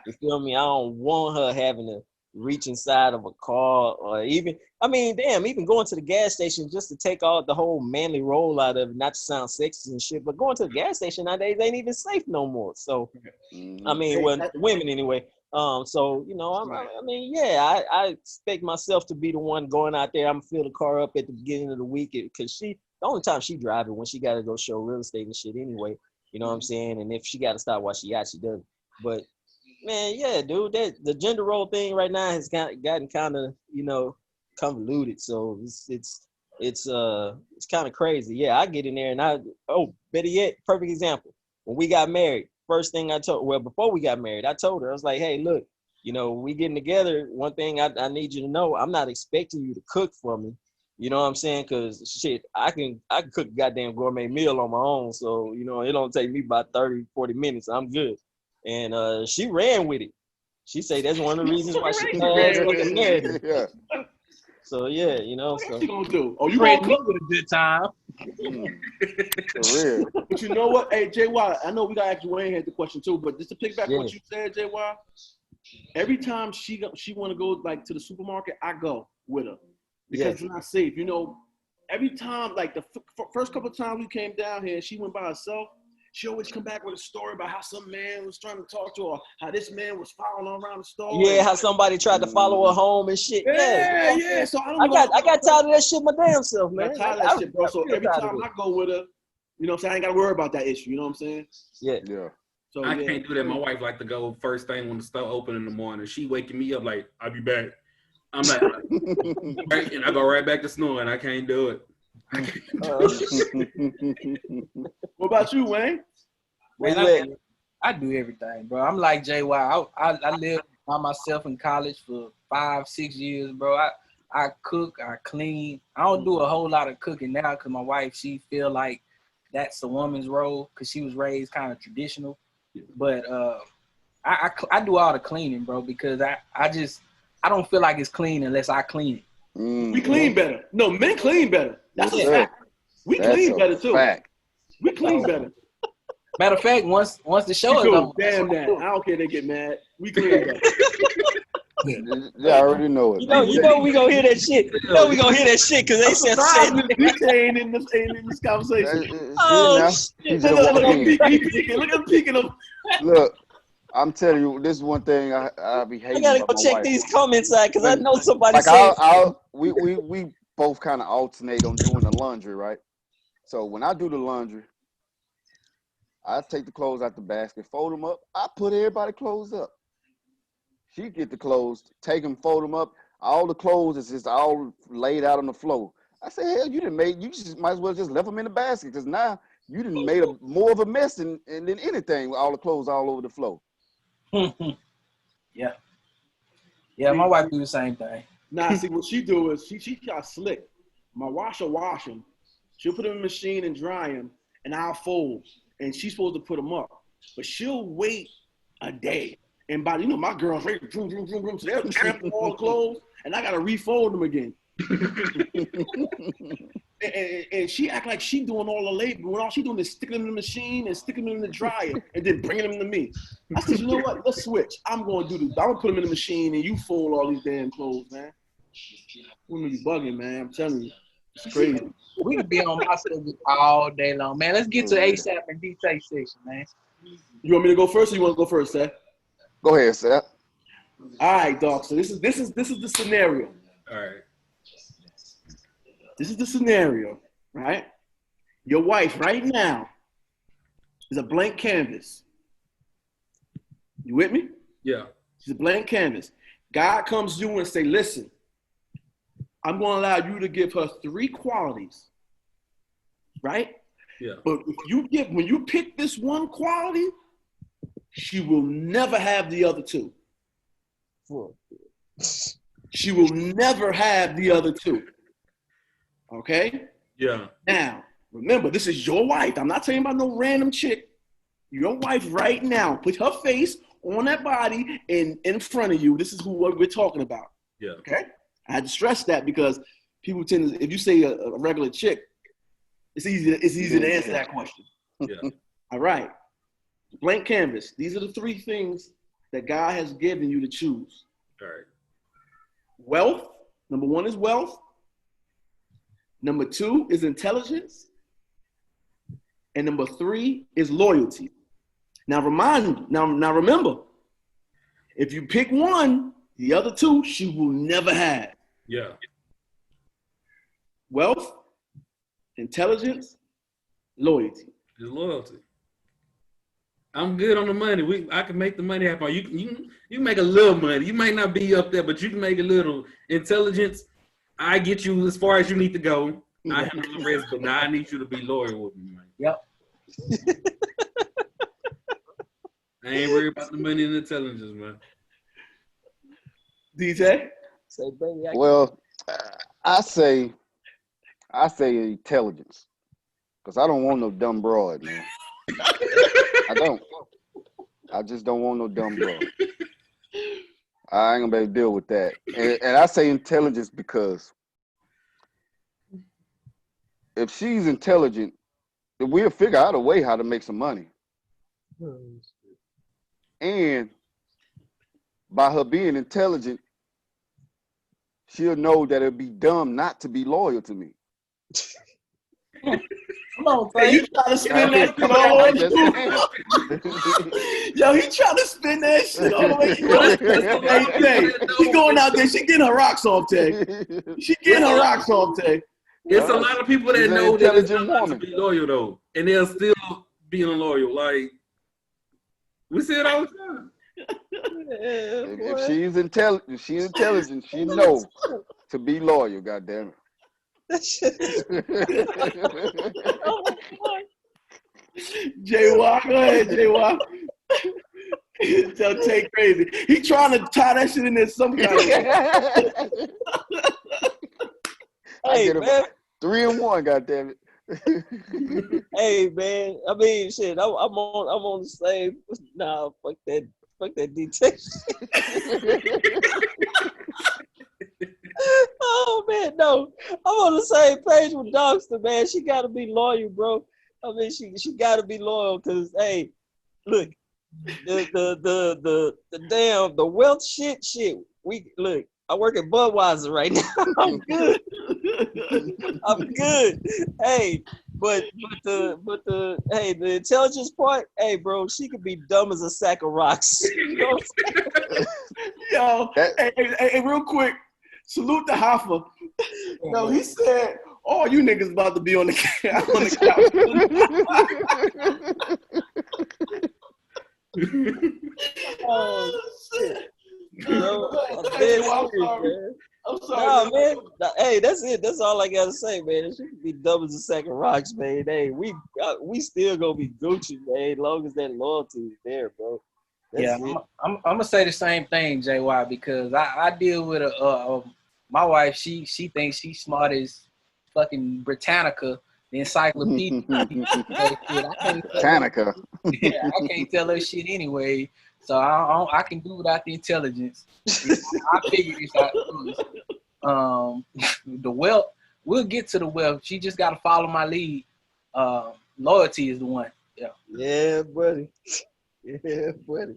You feel me? I don't want her having to reach inside of a car or even going to the gas station just to take all the whole manly role out of it, not to sound sexist and shit, but going to the gas station nowadays ain't even safe no more. So women anyway. So I expect myself to be the one going out there. I'm gonna fill the car up at the beginning of the week because the only time she driving when she gotta go show real estate and shit anyway. You know what I'm saying? And if she gotta stop while she out, she does. But man, yeah, dude, that the gender role thing right now has gotten kind of, convoluted. So it's kind of crazy. Yeah, I get in there and better yet, perfect example. When we got married, first thing before we got married, I told her, I was like, hey, look, we getting together. One thing I need you to know, I'm not expecting you to cook for me. You know what I'm saying? Because shit, I can cook a goddamn gourmet meal on my own. So, it don't take me about 30, 40 minutes. I'm good. And she ran with it. She said that's one of the reasons why she married. Yeah. So yeah, What you gonna do? Oh, you gonna cook with a good time? For real. But you know what? Hey, JY, I know we got actually Wayne had the question too, but just to pick back what you said, JY. Every time she want to go like to the supermarket, I go with her because it's not safe. Every time, like the first couple of times we came down here, and she went by herself. She always come back with a story about how some man was trying to talk to her, how this man was following around the store. Yeah, how somebody tried to follow her home and shit. Yeah. So I got tired of that shit my damn self, man. I got tired of that shit, bro. So every time I go with her, I ain't got to worry about that issue. You know what I'm saying? Yeah. So I can't do that. My wife like to go first thing when the store open in the morning. She waking me up like, I'll be back. I'm like, right, and I go right back to snoring. I can't do it. What about you, Wayne? Man, I do everything, bro. I'm like JY. I lived by myself in college for 5-6 years, bro. I cook, I clean. I don't do a whole lot of cooking now because my wife, she feel like that's a woman's role because she was raised kind of traditional. But I do all the cleaning, bro, because I don't feel like it's clean unless I clean it. We clean better. No, men clean better. That's a fact. We clean better too. We clean better. Matter of fact, once the show is over, damn that. I don't care. They get mad. We clean better. Yeah, I already know it. You know we gonna hear that shit. You know we gonna hear that shit because they said DJ ain't in this conversation. Look at him peeking him. Look, I'm telling you, this is one thing I be hating. I gotta go check these comments out because I know somebody like said. We both kind of alternate on doing the laundry, right? So when I do the laundry, I take the clothes out the basket, fold them up. I put everybody's clothes up. She get the clothes, take them, fold them up. All the clothes is just all laid out on the floor. I said, hell, you just might as well just left them in the basket because now you done made more of a mess than anything with all the clothes all over the floor. Yeah. Yeah, my wife do the same thing. Nah, see what she do is she got slick. My washer wash them. She'll put them in the machine and dry them, and I'll fold. And she's supposed to put them up. But she'll wait a day. And by, my girls, so they'll trample all the clothes, and I got to refold them again. and she act like she doing all the labor when all she doing is sticking them in the machine and sticking them in the dryer and then bringing them to me. I said, you know what? Let's switch. I'm going to do this. I'm going to put them in the machine and you fold all these damn clothes, man. Women be bugging, man. I'm telling you. It's crazy. We could be on my subject all day long, man. Let's get to ASAP and DT section, man. You want me to go first or you want to go first, Seth? Go ahead, Seth. All right, dog. So this is the scenario. All right. This is the scenario, right? Your wife right now is a blank canvas. You with me? Yeah. She's a blank canvas. God comes to you and say, listen, I'm going to allow you to give her 3 qualities, right? Yeah. But when you pick this one quality, she will never have the other 2. She will never have the other 2. Okay? Yeah. Now, remember, this is your wife. I'm not talking about no random chick. Your wife right now. Put her face on that body in front of you. This is what we're talking about. Yeah. Okay? I had to stress that because people tend to, if you say a regular chick, it's easy to answer that question. Yeah. All right. Blank canvas. These are the 3 things that God has given you to choose. All right. Wealth. Number 1 is wealth. Number 2 is intelligence. And number 3 is loyalty. Now remember, if you pick one, the other 2 she will never have. Yeah. Wealth, intelligence, loyalty. It's loyalty. I'm good on the money. I can make the money happen. You make a little money. You might not be up there, but you can make a little. Intelligence, I get you as far as you need to go. I handle the rest, but now I need you to be loyal with me, man. Yep. I ain't worried about the money and intelligence, man. DJ? Say, baby, Well, I say intelligence, because I don't want no dumb broad, man. I don't. I just don't want no dumb broad. I ain't gonna be able to deal with that. And I say intelligence because if she's intelligent, then we'll figure out a way how to make some money. And by her being intelligent, she'll know that it'd be dumb not to be loyal to me. Come on, Hey, you trying to spin that shit all the way? Yo, he trying to spin that shit all the way. She going out there. She getting her rocks off, Tay. She getting her rocks off, Tay. It's a lot of people that know that it's not to be loyal, though. And they'll still be unloyal. Like, we see it all the time. If she's intelligent, she knows to be loyal, goddammit. J-Y, go ahead, J-Y. Tell Tay crazy. He trying to tie that shit in there some kind of way. Hey, man. 3-1, goddammit. Hey, man. I mean, shit. I'm on the same. Nah, fuck that detail. Oh man, no. I'm on the same page with Dogsta, man. She gotta be loyal, bro. I mean, she gotta be loyal because, hey, look, the wealth shit. I work at Budweiser right now. I'm good. I'm good. Hey, but the intelligence part, hey, bro, she could be dumb as a sack of rocks. You know what I'm saying? Yo, hey, real quick, salute to Hoffa. No, he said, "Oh, you niggas about to be on the couch." Oh shit. Hey, that's it. That's all I gotta say, man. She can be dumb as a sack of rocks, man. Hey, we still gonna be Gucci, man. As long as that loyalty is there, bro. That's it. I'm gonna say the same thing, JY, because I deal with my wife. She thinks she's smart as fucking Britannica, the encyclopedia. Britannica. Yeah, I can't tell her shit anyway. So I can do without the intelligence. I figure this out. The wealth, we'll get to the wealth. She just got to follow my lead. Loyalty is the one. Yeah. Yeah, buddy. Yeah, buddy.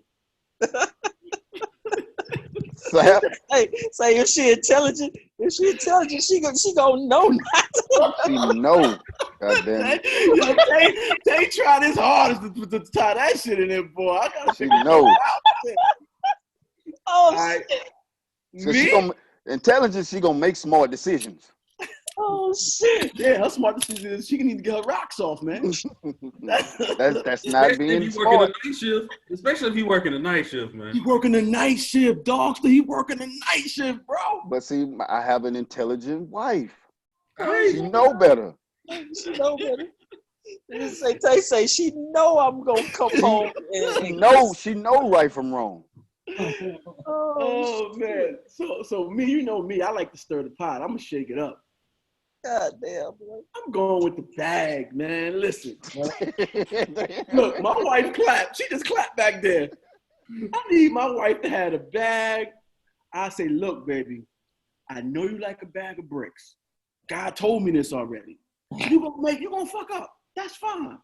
Hey, say if she intelligent, she gonna know not. She know. God damn it. They tried his hardest to tie that shit in there, boy. I gotta she know. Oh, right. shit. Intelligence, she gonna make smart decisions. Oh shit! Yeah, her smart decision is she can need to get her rocks off, man. that's not being smart. Especially if you working a night shift, man. He working a night shift, Dogsta. He working a night shift, bro. But see, I have an intelligent wife. She know better. She know better. Tay say she know I'm gonna come home. She know right from wrong. Oh man. So me, you know me, I like to stir the pot. I'm gonna shake it up. God damn, boy. I'm going with the bag, man. Listen. Look, my wife clapped. She just clapped back there. I need my wife to have a bag. I say, look, baby, I know you like a bag of bricks. God told me this already. You gonna fuck up. That's fine.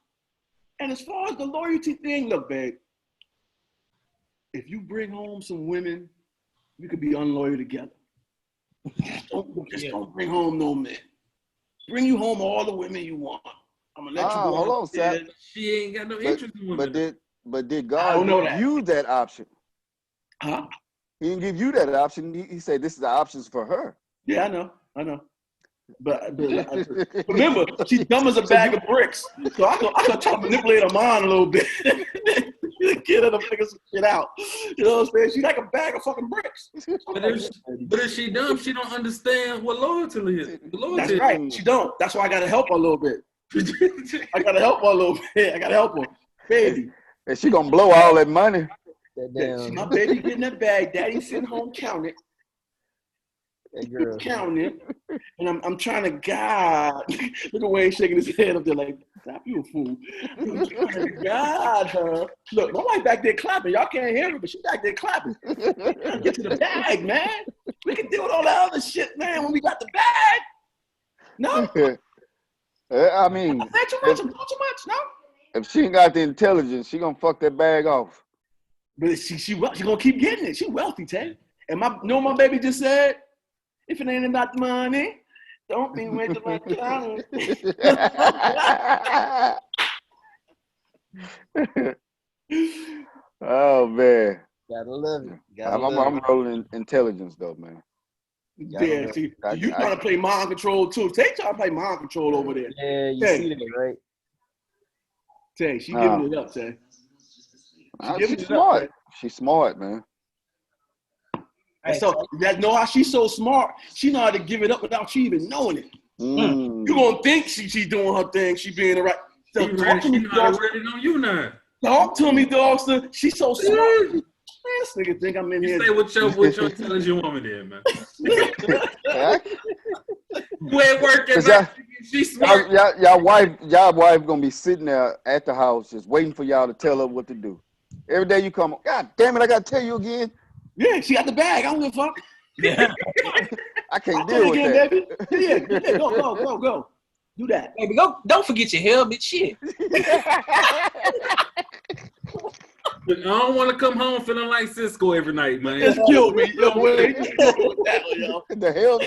And as far as the loyalty thing, look, babe, if you bring home some women, we could be unloyal together. Don't bring home no men. Bring you home all the women you want. I'm gonna let you go. Hold on, Sap. She ain't got no interest in women. But did God give you that option? Huh? He didn't give you that option. He said this is the options for her. Yeah, I know. But remember, she's dumb as a bag of bricks. So I can try to manipulate her mind a little bit. Get her to figure some shit out. You know what I'm saying? She's like a bag of fucking bricks. But if she dumb, she don't understand what loyalty is. That's right. She don't. That's why I gotta help her a little bit. I gotta help her a little bit. I gotta help her, baby. And she gonna blow all that money. My baby getting that bag. Daddy sitting home counting. That girl counting it, and I'm trying to guide. Look at Wayne shaking his head up there like, stop, you a fool. I'm trying to guide her. Look, my wife back there clapping. Y'all can't hear her, but she's back there clapping. Get to the bag, man. We can deal with all that other shit, man, when we got the bag. No? I mean, not too much, no? If she ain't got the intelligence, she gonna fuck that bag off. But she gonna keep getting it. She wealthy, Tay. And my baby just said, if it ain't about money, don't be wasting my time. Oh man. Gotta love it. I'm rolling intelligence though, man. Yeah, see, you trying to play mind control too. Tay trying to play mind control over there. Yeah, you see that, right? Tay, she giving it up, Tay. She's smart. She's smart, man. So that know how she's so smart. She know how to give it up without she even knowing it. You gonna think she doing her thing? She being the right. So talk to me, Dogsta. Talk to me, Dogsta. She's so smart. This nigga think I'm in here. Stay with your intelligent woman there, man. You ain't working, man. She's smart. Y'all wife gonna be sitting there at the house just waiting for y'all to tell her what to do. Every day you come, God damn it, I gotta tell you again. Yeah, she got the bag. I don't give a fuck. Yeah. I can't deal with that. Baby. Yeah, go. Do that. Baby, don't forget your helmet, shit. I don't want to come home feeling like Cisco every night, man. Just kill me. Yo, wait. The hell?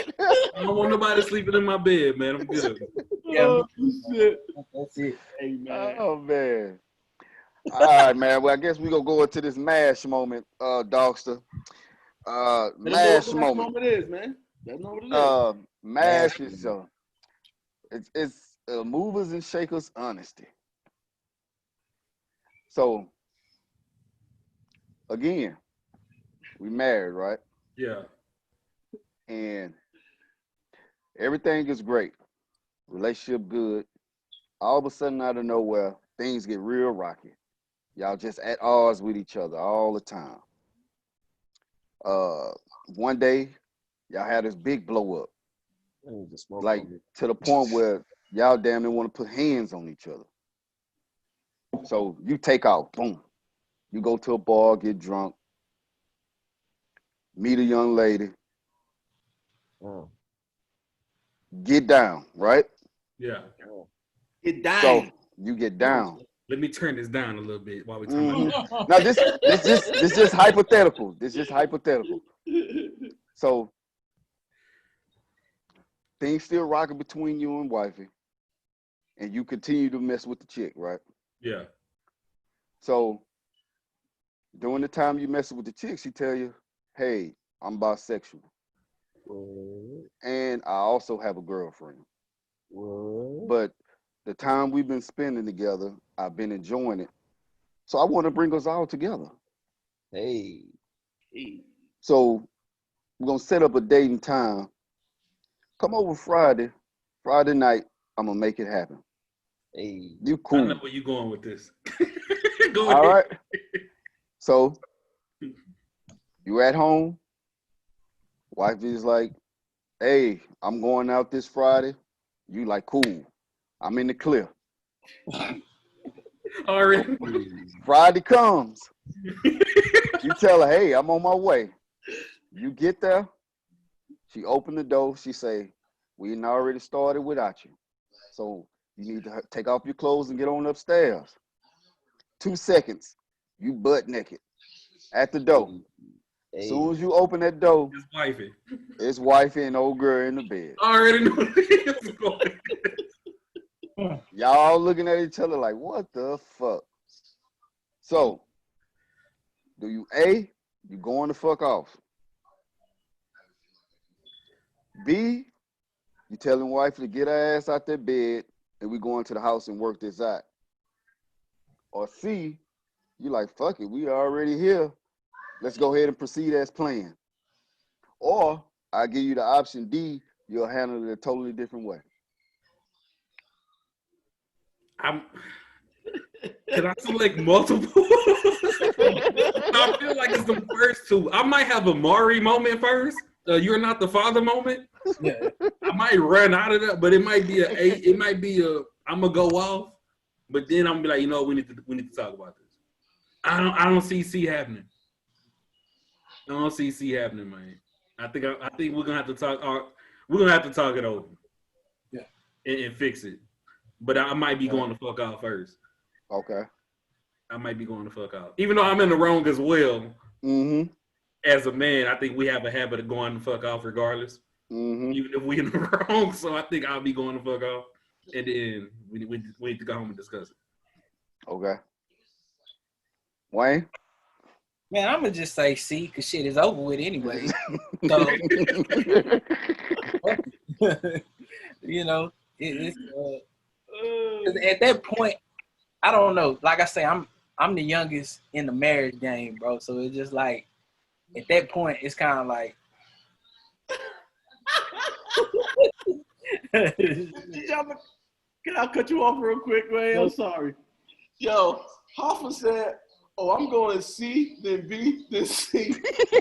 I don't want nobody sleeping in my bed, man. I'm good. Yeah, oh, shit. That's it. Hey, man. Oh, man. All right, man. Well, I guess we're going to go into this MASH moment, Dogsta. MASH moment. It is, man. That's not what it is. MASH is it's movers and shakers honesty. So, again, we married, right? Yeah. And Everything is great. Relationship good. All of a sudden, out of nowhere, things get real rocky. Y'all just at odds with each other all the time. One day, y'all had this big blow up, like to the point where y'all damn near want to put hands on each other. So you take out, boom. You go to a bar, get drunk, meet a young lady, get down, right? Yeah. Get down. So you get down. Let me turn this down a little bit while we're talking about Now this just hypothetical. This just hypothetical. So things still rocking between you and wifey, and you continue to mess with the chick, right? Yeah. So during the time you messing with the chick, she tell you, "Hey, I'm bisexual, and I also have a girlfriend. But the time we've been spending together, I've been enjoying it. So I want to bring us all together. Hey. So we're gonna set up a date and time. Come over Friday night. I'm gonna make it happen. Hey. You cool? I know where you going with this. Go all ahead. right. So you at home. Wife is like, "Hey, I'm going out this Friday." You like, "Cool. I'm in the clear." All right. Friday comes. You tell her, "Hey, I'm on my way." You get there. She open the door. She say, "We done already started without you. So you need to take off your clothes and get on upstairs." 2 seconds. You butt naked at the door. As soon as you open that door, It's wifey. it's wifey and old girl in the bed. I already know where it's going. Y'all looking at each other like, what the fuck? So, do you A, you going the fuck off? B, you telling wife to get her ass out that bed and we going to the house and work this out? Or C, you like, fuck it, we already here. Let's go ahead and proceed as planned. Or I give you the option D, you'll handle it a totally different way. Can I select multiple? I feel like it's the first two. I might have a Maury moment first. You're not the father moment. Yeah. I might run out of that, but it might be I'm gonna go off, but then I'm gonna be like, you know, we need to talk about this. I don't see C happening. I don't see C happening, man. I think we're gonna have to talk. We're gonna have to talk it over. Yeah. And fix it. But I might be going to fuck out first. Okay. I might be going to fuck out. Even though I'm in the wrong as well. Mm-hmm. As a man, I think we have a habit of going to fuck off regardless. Mm-hmm. Even if we in the wrong. So I think I'll be going to fuck off. And then we need to go home and discuss it. Okay. Wayne? Man, I'm going to just say C because shit is over with anyway. So, you know, it's at that point, I don't know. Like I say, I'm the youngest in the marriage game, bro. So it's just like, at that point, it's kind of like. Can I cut you off real quick, man? I'm sorry. Yo, Hoffa said, "Oh, I'm going to C, then B, then C."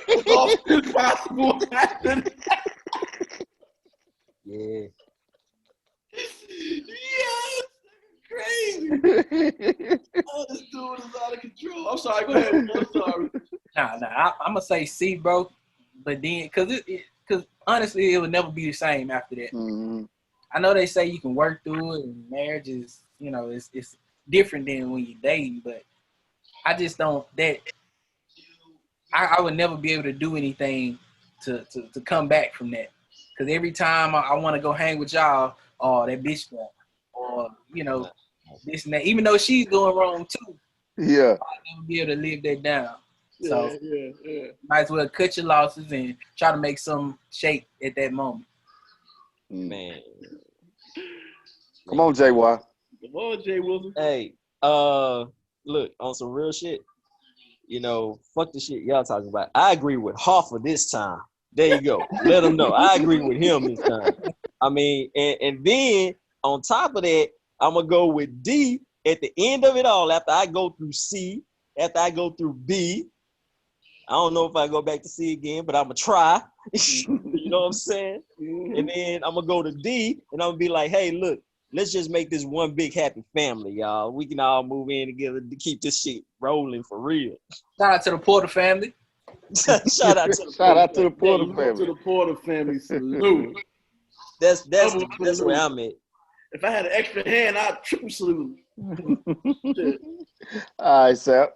As often as possible after that. Yeah. Yes, crazy. Oh, this dude is out of control. I'm sorry. Go ahead. I'm sorry. Nah. I'm gonna say C, bro. But then, because honestly, it would never be the same after that. Mm-hmm. I know they say you can work through it, and marriage is, you know, it's different than when you're dating. But I just don't that. I would never be able to do anything to come back from that. Because every time I want to go hang with y'all, oh, that bitch won't. Or, you know, this and that. Even though she's doing wrong too. Yeah. I'll never be able to live that down. So yeah. might as well cut your losses and try to make some shape at that moment. Man. Come on, JY. Come on, Jay Wilson. Hey, look, on some real shit, you know, fuck the shit y'all talking about. I agree with Hoffa this time. There you go. Let him know. I agree with him this time. I mean, and then on top of that, I'm gonna go with D at the end of it all. After I go through C, after I go through B, I don't know if I go back to C again, but I'm gonna try. You know what I'm saying? And then I'm gonna go to D, and I'm gonna be like, hey, look, let's just make this one big happy family, y'all. We can all move in together to keep this shit rolling for real. Shout out to the Porter family. Shout out to the Porter family. To the Porter family, salute. That's where I'm at. If I had an extra hand, I'd triple salute. All right, Sap.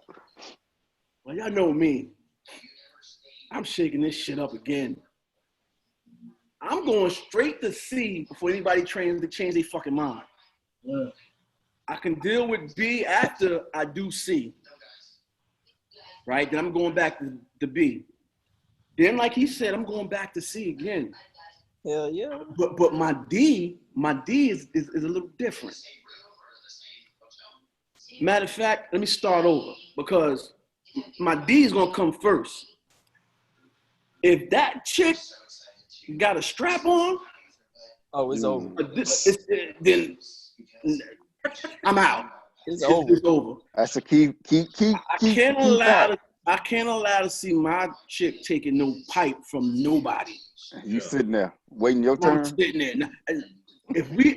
Well, y'all know me. I'm shaking this shit up again. I'm going straight to C before anybody trains to change their fucking mind. Yeah. I can deal with B after I do C. Right? Then I'm going back to B. Then, like he said, I'm going back to C again. Hell yeah. But my D is a little different. Matter of fact, let me start over because my D is gonna come first. If that chick got a strap on, it's over. Then I'm out. It's over. That's a key. I can't allow to see my chick taking no pipe from nobody. You sitting there waiting your turn. I'm sitting there. If we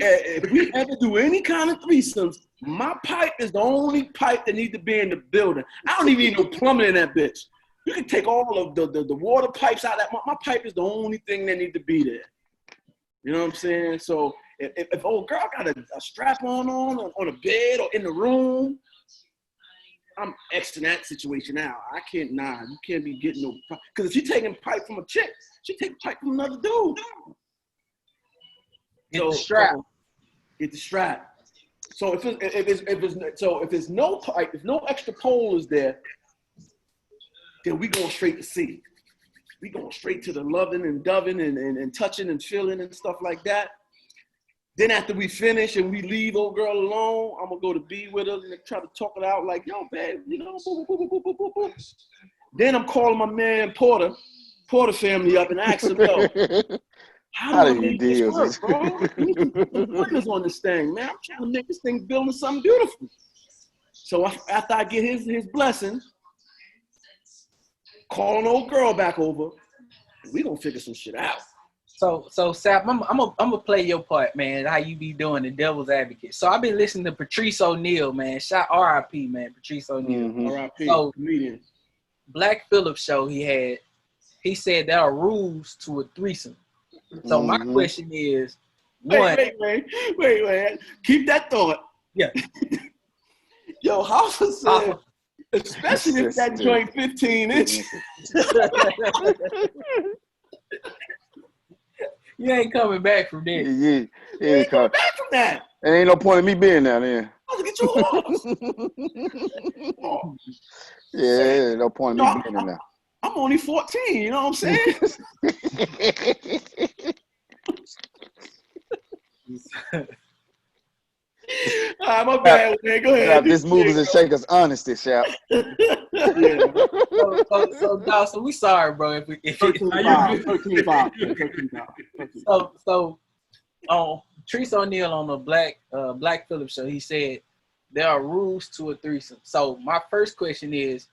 ever do any kind of threesomes, my pipe is the only pipe that needs to be in the building. I don't even need no plumbing in that bitch. You can take all of the water pipes out. That my pipe is the only thing that needs to be there. You know what I'm saying? So if old girl got a strap on a bed or in the room, I'm Xing that situation out. You can't be getting no pipe. Because if she's taking pipe from a chick, she take pipe from another dude. Get the strap. Get the strap. So if there's no pipe, if no extra pole is there, then we going straight to C. We going straight to the loving and doving and touching and feeling and stuff like that. Then after we finish and we leave old girl alone, I'm gonna go to B with her and try to talk it out like, yo, babe, you know, boop, boop, boop, boop, boop, boop. Then I'm calling my man Porter family up and ask him, yo, how do I make this work, bro? We need to put the pointers on this thing, man. I'm trying to make this thing building something beautiful. So after I get his blessing, calling old girl back over, we gonna figure some shit out. So Sap, I'm gonna play your part, man. How you be doing the devil's advocate? So I've been listening to Patrice O'Neal, man. Shout R.I.P. man, Patrice O'Neal. Mm-hmm. R.I.P. So, comedian. Black Phillip show he said there are rules to a threesome. So my question is, wait. Keep that thought. Yeah. Yo, Hoffa said, especially if that joint 15 inches. You ain't coming back from there. Yeah, you ain't coming back from that. And ain't no point in me being down there. I'll get you off. Yeah, no point in me being there. I'm only 14, you know what I'm saying? All right, my bad, man. Go ahead. This Movers and Shakers honesty, Shap. So we sorry, bro. If 13-5. So Patrice O'Neal on the Black Phillip show, he said there are rules to a threesome. So my first question is,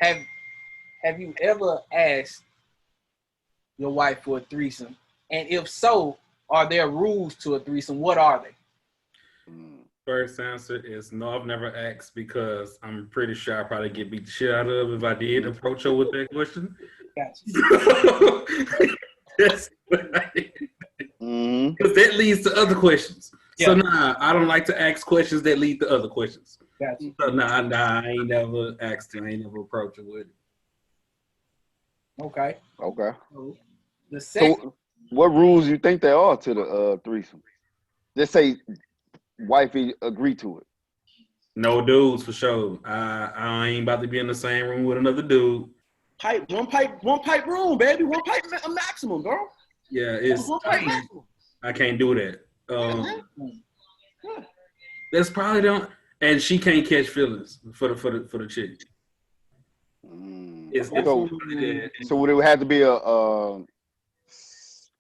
have you ever asked your wife for a threesome? And if so, are there rules to a threesome? What are they? First answer is no, I've never asked because I'm pretty sure I'd probably get beat the shit out of if I did approach her with that question. Gotcha. That's because that leads to other questions. Yeah. So I don't like to ask questions that lead to other questions. Gotcha. So I ain't never asked her. I ain't never approached her with it. Okay. So the second. So what rules you think there are to the threesome? Just say wifey agree to it. No dudes for sure. I ain't about to be in the same room with another dude. One pipe room, baby. One pipe maximum, bro. Yeah, I can't do that. That's probably don't. And she can't catch feelings for the chick. So would it have to be a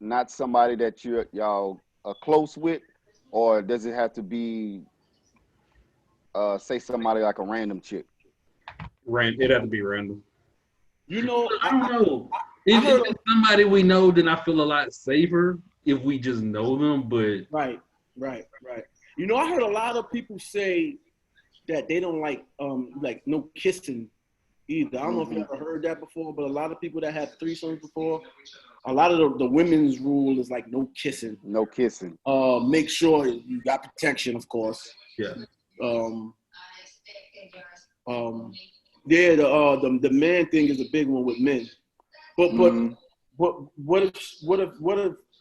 not somebody that y'all are close with, or does it have to be, say somebody like a random chick? It'd have to be random. You know, I don't know. If it's somebody we know, then I feel a lot safer if we just know them. But right. You know, I heard a lot of people say that they don't like no kissing either. I don't know if you ever heard that before, but a lot of people that had threesomes before, a lot of the women's rule is like no kissing. No kissing. Make sure you got protection, of course. Yeah. The man thing is a big one with men. But what if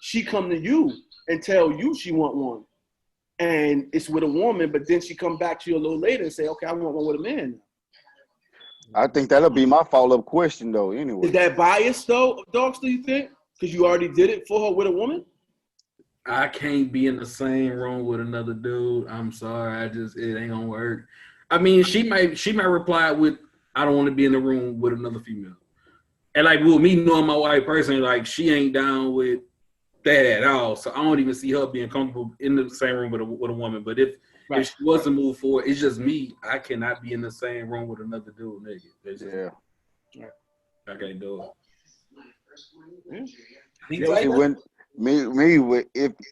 she come to you and tell you she want one, and it's with a woman, but then she come back to you a little later and say, okay, I want one with a man. I think that'll be my follow-up question though. Anyway, is that biased though, Dogsta? You think because you already did it for her with a woman? I can't be in the same room with another dude. I'm sorry, it ain't gonna work. I mean, she might reply with, I don't want to be in the room with another female. And like with me knowing my wife personally, like she ain't down with that at all. So I don't even see her being comfortable in the same room with a woman. But if she was to move forward, it's just me. I cannot be in the same room with another dude, nigga. I can't do it.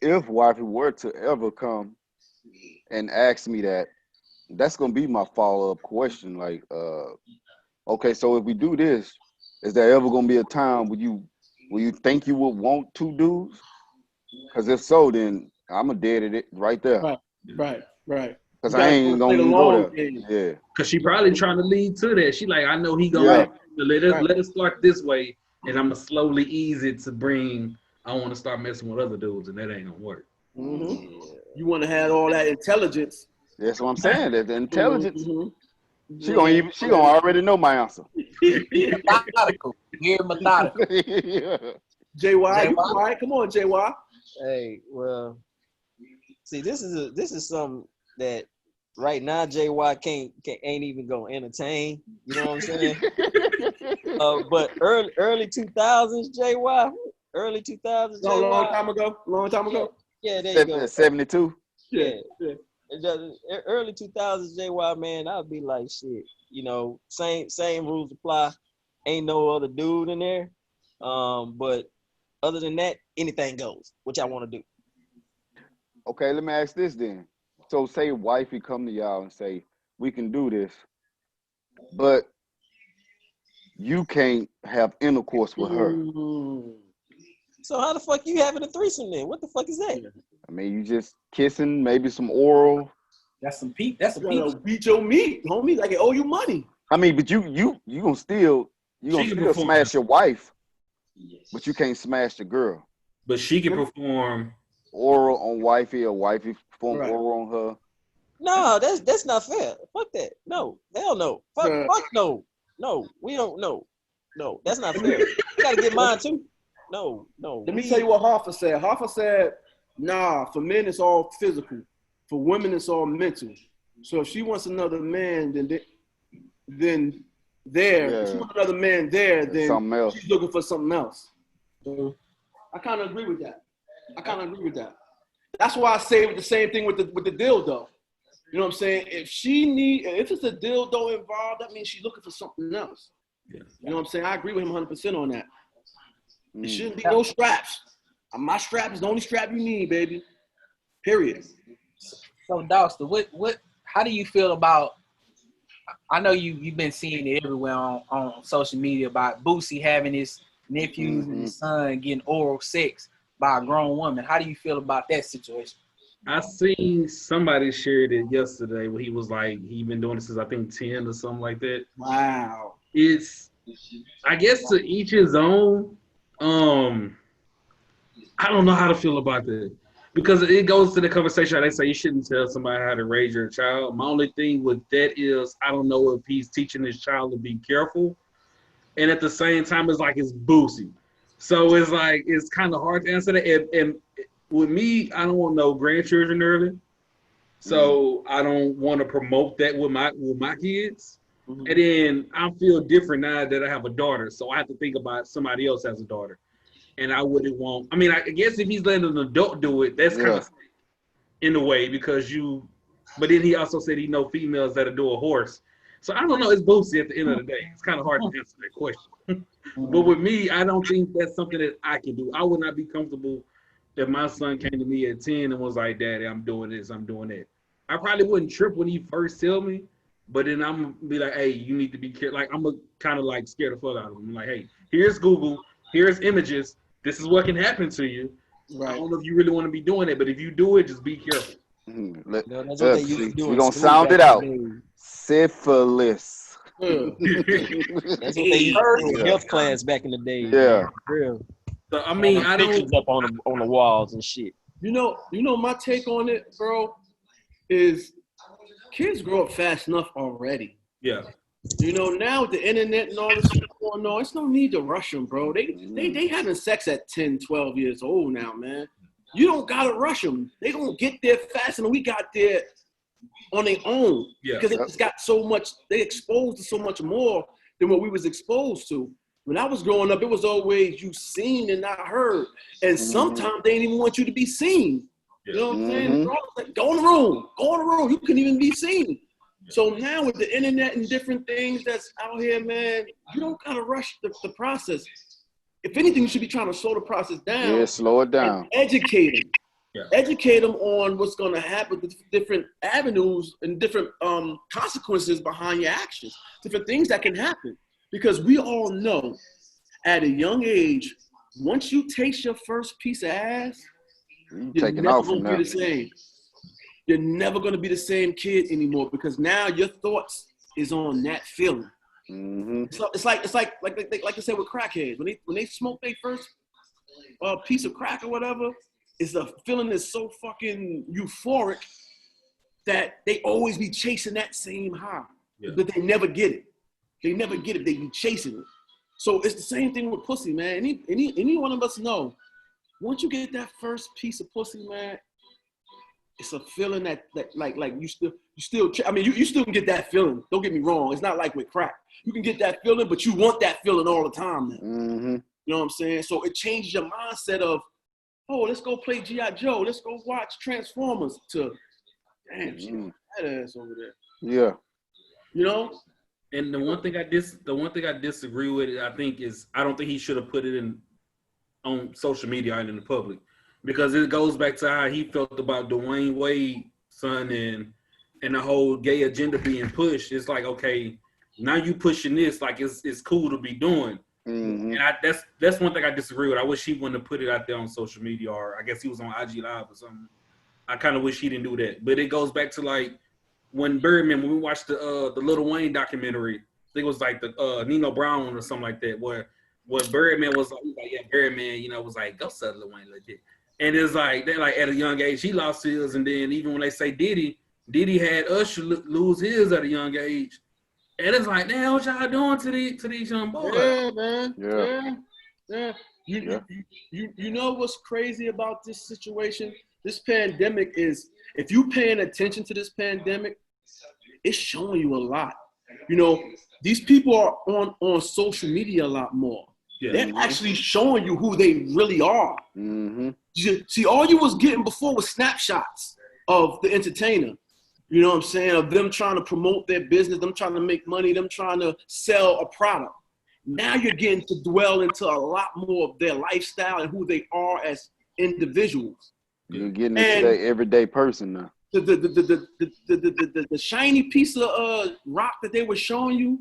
If wifey were to ever come and ask me that, that's gonna be my follow-up question. Like, okay, so if we do this, is there ever gonna be a time where you think you would want two dudes? Because if so, then I'm a dead at it right there. Right. Because I ain't gonna go there. Yeah. Because she probably trying to lead to that. She like, I know he gonna let us start this way, and I'm gonna slowly ease it to bring. I want to start messing with other dudes, and that ain't gonna work. Mm-hmm. You want to have all that intelligence. That's what I'm saying. That the intelligence. Mm-hmm. She gonna already know my answer. Methodical. You're methodical. JY, you all right? Come on, JY. Hey, well, see, this is something that right now JY ain't even gonna entertain. You know what I'm saying? But early 2000s JY, early 2000s JY. Long time ago. Yeah, there you go. 72. Yeah. Early 2000s JY, man, I'd be like, shit, you know, same rules apply. Ain't no other dude in there. But other than that, anything goes. What y'all want to do? Okay, let me ask this then. So say wifey come to y'all and say, we can do this, but you can't have intercourse with her. So how the fuck you having a threesome then? What the fuck is that? I mean, you just kissing, maybe some oral. That's some peep. That's some peep. Beat your meat, homie. Like it owe you money. I mean, but you gonna still smash your wife, but you can't smash the girl. But she can perform oral on wifey, or wifey perform oral on her. No, that's not fair. Fuck that. No, hell no. Fuck no. No, we don't know. No, that's not fair. You gotta get mine too. No. Let me tell you what Hoffa said. Hoffa said, nah, for men it's all physical. For women it's all mental. So if she wants another man, then if she wants another man there, then she's looking for something else. So I kind of agree with that. That's why I say the same thing with the dildo. You know what I'm saying? If it's a dildo involved, that means she's looking for something else. Yeah. You know what I'm saying? I agree with him 100% on that. It shouldn't be no straps. My strap is the only strap you need, baby. Period. So, Dogsta, what? How do you feel about? I know you've been seeing it everywhere on social media about Boosie having his nephews and his son getting oral sex by a grown woman. How do you feel about that situation? I seen somebody shared it yesterday where he was like, he been doing it since I think 10 or something like that. Wow. It's, I guess to each his own. I don't know how to feel about that because it goes to the conversation. They say you shouldn't tell somebody how to raise your child. My only thing with that is I don't know if he's teaching his child to be careful, and at the same time, it's like it's Boosie. So it's like it's kind of hard to answer that. And with me, I don't want no grandchildren early, so I don't want to promote that with my kids. Mm-hmm. And then I feel different now that I have a daughter, so I have to think about somebody else as a daughter. and I wouldn't want. I mean, I guess if he's letting an adult do it, that's kind of in a way because you. But then he also said he know females that'll do a horse. So I don't know. It's Boosie at the end of the day. It's kind of hard to answer that question. But with me, I don't think that's something that I can do. I would not be comfortable if my son came to me at 10 and was like, "Daddy, I'm doing this, I'm doing that." I probably wouldn't trip when he first tell me, but then I'm gonna be like, "Hey, you need to be careful." Like I'm gonna kind of like scare the fuck out of him. I'm like, "Hey, here's Google, here's images. This is what can happen to you. Right. I don't know if you really want to be doing it, but if you do it, just be careful." We're gonna sound it out. Syphilis. That's what they used in health class back in the day. Yeah. Real. So I mean, I don't up on the walls and shit. You know, my take on it, bro, is kids grow up fast enough already. Yeah. You know, now with the internet and all this shit going on, it's no need to rush them, bro. They having sex at 10, 12 years old now, man. You don't gotta rush them. They gonna get there faster than we got there on their own. Yeah. Because it's got so much. They exposed to so much more than what we was exposed to. When I was growing up, it was always you seen and not heard, and sometimes they didn't even want you to be seen. You know what I'm saying? Like, go in the room. Go in the room. You couldn't even be seen. So now with the internet and different things that's out here, man, you don't gotta rush the process. If anything, you should be trying to slow the process down. Yeah, slow it down. Educate them. Yeah. Educate them on what's going to happen with different avenues and different consequences behind your actions, different things that can happen. Because we all know at a young age, once you taste your first piece of ass, you're never going to be the same. You're never going to be the same kid anymore because now your thoughts is on that feeling. So it's like I said with crackheads when they smoke their first piece of crack or whatever, it's a feeling that's so fucking euphoric that they always be chasing that same high, but they never get it. They never get it. They be chasing it. So it's the same thing with pussy, man. Any one of us know once you get that first piece of pussy, man, it's a feeling that like you still. I mean, you still can get that feeling. Don't get me wrong. It's not like with crack. You can get that feeling, but you want that feeling all the time now. You know what I'm saying? So it changes your mindset of, oh, let's go play G.I. Joe. Let's go watch Transformers. To, damn, she that ass over there. Yeah. You know. And the one thing I disagree with, I think, is I don't think he should have put it on social media and in the public. Because it goes back to how he felt about Dwayne Wade's son and the whole gay agenda being pushed. It's like, okay, now you pushing this, like it's cool to be doing. And that's one thing I disagree with. I wish he wouldn't have put it out there on social media, or I guess he was on IG Live or something. I kind of wish he didn't do that. But it goes back to like when Birdman, when we watched the Lil Wayne documentary, I think it was like the Nino Brown one or something like that, where Birdman was like, yeah, Birdman, was like, go suck Lil Wayne legit. And it's like, they're like, at a young age, he lost his. And then even when they say Diddy had Usher lose his at a young age. And it's like, damn, what y'all doing to these young boys? Yeah, man. Yeah. You know what's crazy about this situation? This pandemic is, if you paying attention to this pandemic, it's showing you a lot. These people are on social media a lot more. Yeah. They're actually showing you who they really are. See, all you was getting before was snapshots of the entertainer. You know what I'm saying? Of them trying to promote their business, them trying to make money, them trying to sell a product. Now you're getting to dwell into a lot more of their lifestyle and who they are as individuals. You're getting into that everyday person now. The shiny piece of rock that they were showing you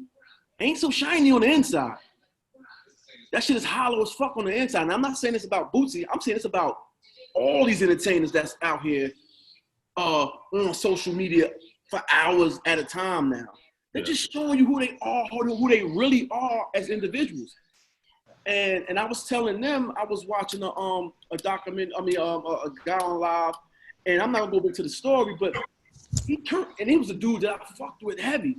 ain't so shiny on the inside. That shit is hollow as fuck on the inside. And I'm not saying this about Bootsy. I'm saying it's about all these entertainers that's out here on social media for hours at a time now. They're just showing you who they are, who they really are as individuals. And I was telling them, I was watching a document, a guy on live, and I'm not gonna go into the story, but he was a dude that I fucked with heavy.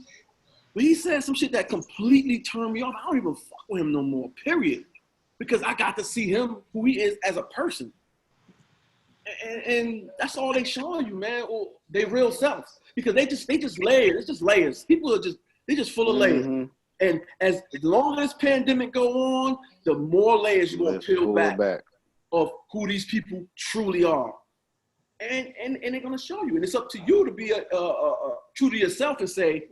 But he said some shit that completely turned me off. I don't even fuck with him no more, period. Because I got to see him, who he is as a person. And that's all they showing you, man, or their real self. Because they just layers. It's just layers. People are just full of layers. And as long as this pandemic go on, the more layers you're gonna peel back of who these people truly are. And they're gonna show you. And it's up to you to be true to yourself and say,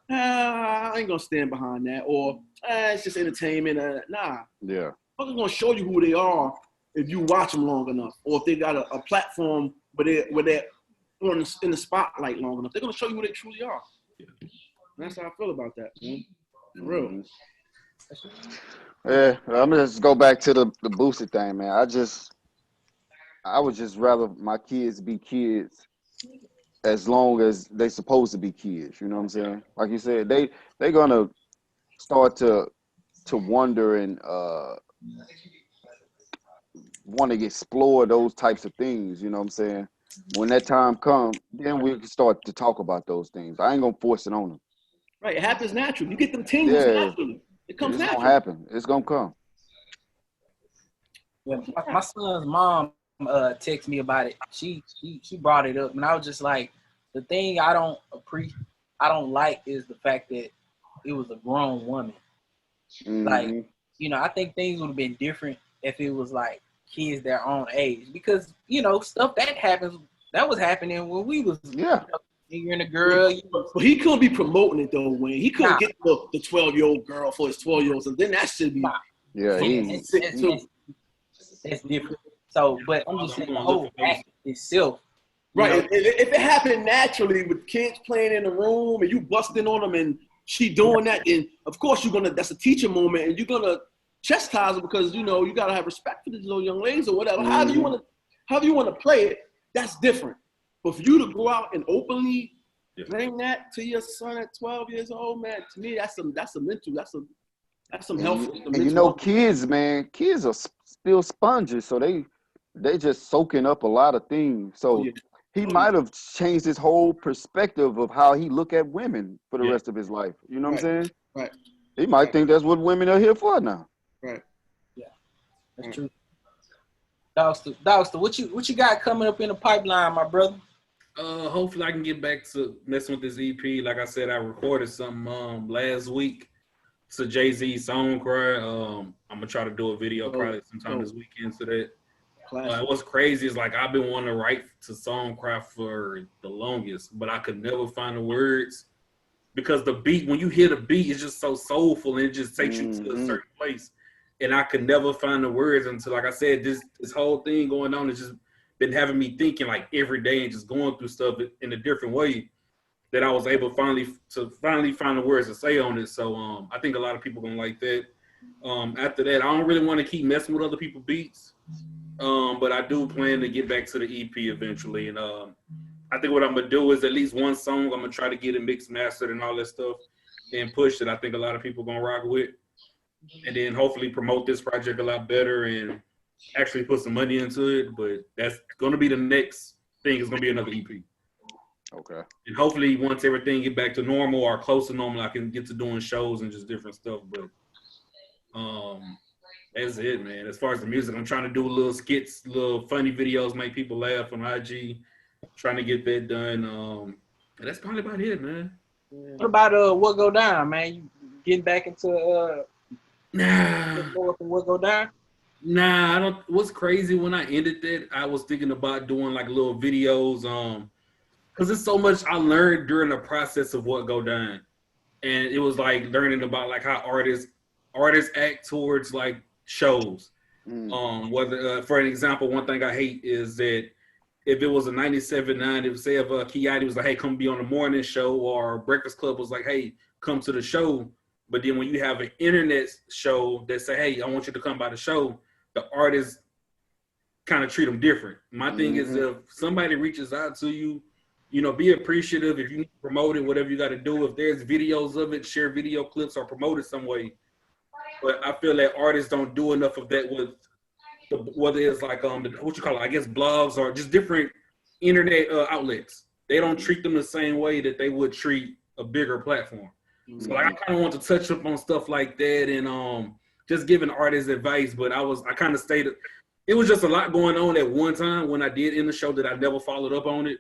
I ain't gonna stand behind that, or it's just entertainment. Nah. Yeah. I'm gonna show you who they are if you watch them long enough, or if they got a platform where they're in the spotlight long enough. They're gonna show you who they truly are. And that's how I feel about that, man. For real. Yeah, I'm gonna just go back to the Boosie thing, man. I would just rather my kids be kids as long as they supposed to be kids. You know what I'm saying? Like you said, they're gonna start to wonder and want to explore those types of things. You know what I'm saying? When that time comes, then we can start to talk about those things. I ain't gonna force it on them. Right, it happens naturally. You get them tingles naturally. It comes naturally. It's gonna happen. It's gonna come. Yeah, my son's mom texted me about it. She brought it up, and I was just like, the thing I don't like is the fact that it was a grown woman. Mm-hmm. Like, you know, I think things would have been different if it was like kids their own age, because you know stuff that was happening when we was you're in a girl. But he couldn't be promoting it though. When he couldn't get the 12-year-old girl for his 12-year-olds, and then that should be that's different. So, but I'm just saying the whole act itself. Right. If it happened naturally with kids playing in the room and you busting on them and she doing that, then of course that's a teacher moment, and you're gonna chastise her because you know you gotta have respect for these little young ladies or whatever. Mm-hmm. However you wanna play it, that's different. But for you to go out and openly bring that to your son at 12 years old, man, to me that's some health. And you know, kids are still sponges, so they just soaking up a lot of things. So he might have changed his whole perspective of how he look at women for the rest of his life. You know what I'm saying? Right. He might think that's what women are here for now. Right. Yeah, that's true. Dogsta, what you got coming up in the pipeline, my brother? Hopefully I can get back to messing with this EP. Like I said, I recorded something last week to Jay-Z's Song Cry. I'm gonna try to do a video probably sometime this weekend to that. What's crazy is like I've been wanting to write to Song Cry for the longest, but I could never find the words because the beat, when you hear the beat, it's just so soulful and it just takes you to a certain place. And I could never find the words until, like I said, this whole thing going on has just been having me thinking like every day and just going through stuff in a different way that I was able finally find the words to say on it. So I think a lot of people gonna like that. After that, I don't really want to keep messing with other people's beats, but I do plan to get back to the EP eventually. And I think what I'm gonna do is at least one song I'm gonna try to get it mixed, mastered, and all that stuff, and push it. I think a lot of people gonna rock with, and then hopefully promote this project a lot better and actually put some money into it. But that's gonna be the next thing. Is gonna be another EP. Okay. And hopefully once everything get back to normal or close to normal, I can get to doing shows and just different stuff. But that's it, man. As far as the music, I'm trying to do little skits, little funny videos, make people laugh on IG. Trying to get that done. That's probably about it, man. What about What Go Down, man? You getting back into What Go Down? Nah, I don't. What's crazy, when I ended that, I was thinking about doing like little videos, because there's so much I learned during the process of What Go Down, and it was like learning about like how artists act towards like shows. Whether for an example, one thing I hate is that if it was a 97.9, if say if Kiati was like, hey, come be on the morning show, or Breakfast Club was like, hey, come to the show. But then when you have an internet show that say, hey, I want you to come by the show, the artists kind of treat them different. My thing is, if somebody reaches out to you, you know, be appreciative. If you need to promote it, whatever you got to do. If there's videos of it, share video clips or promote it some way. But I feel that artists don't do enough of that with whether it's like what you call it, I guess blogs or just different internet outlets. They don't treat them the same way that they would treat a bigger platform. So like I kind of want to touch up on stuff like that and just giving artists advice. But I kind of stated it was just a lot going on at one time when I did in the show that I never followed up on it.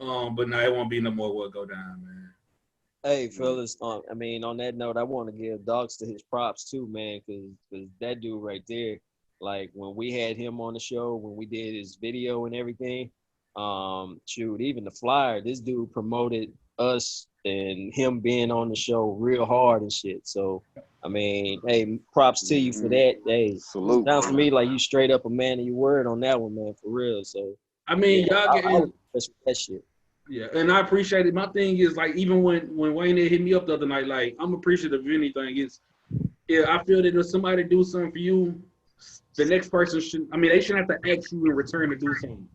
But now it won't be no more What Go Down, man. Hey, fellas, I mean, on that note, I want to give Dogsta his props too, man, because that dude right there, like when we had him on the show, when we did his video and everything, shoot, even the flyer, this dude promoted us and him being on the show real hard and shit. So, I mean, hey, props to you for that. Hey, salute. sounds for me like you straight up a man of your word on that one, man, for real. So, I mean, yeah, y'all getting that shit. Yeah, and I appreciate it. My thing is like even when Wayne hit me up the other night, like I'm appreciative of anything. I feel that if somebody do something for you, the next person should. I mean, they shouldn't have to ask you in return to do something.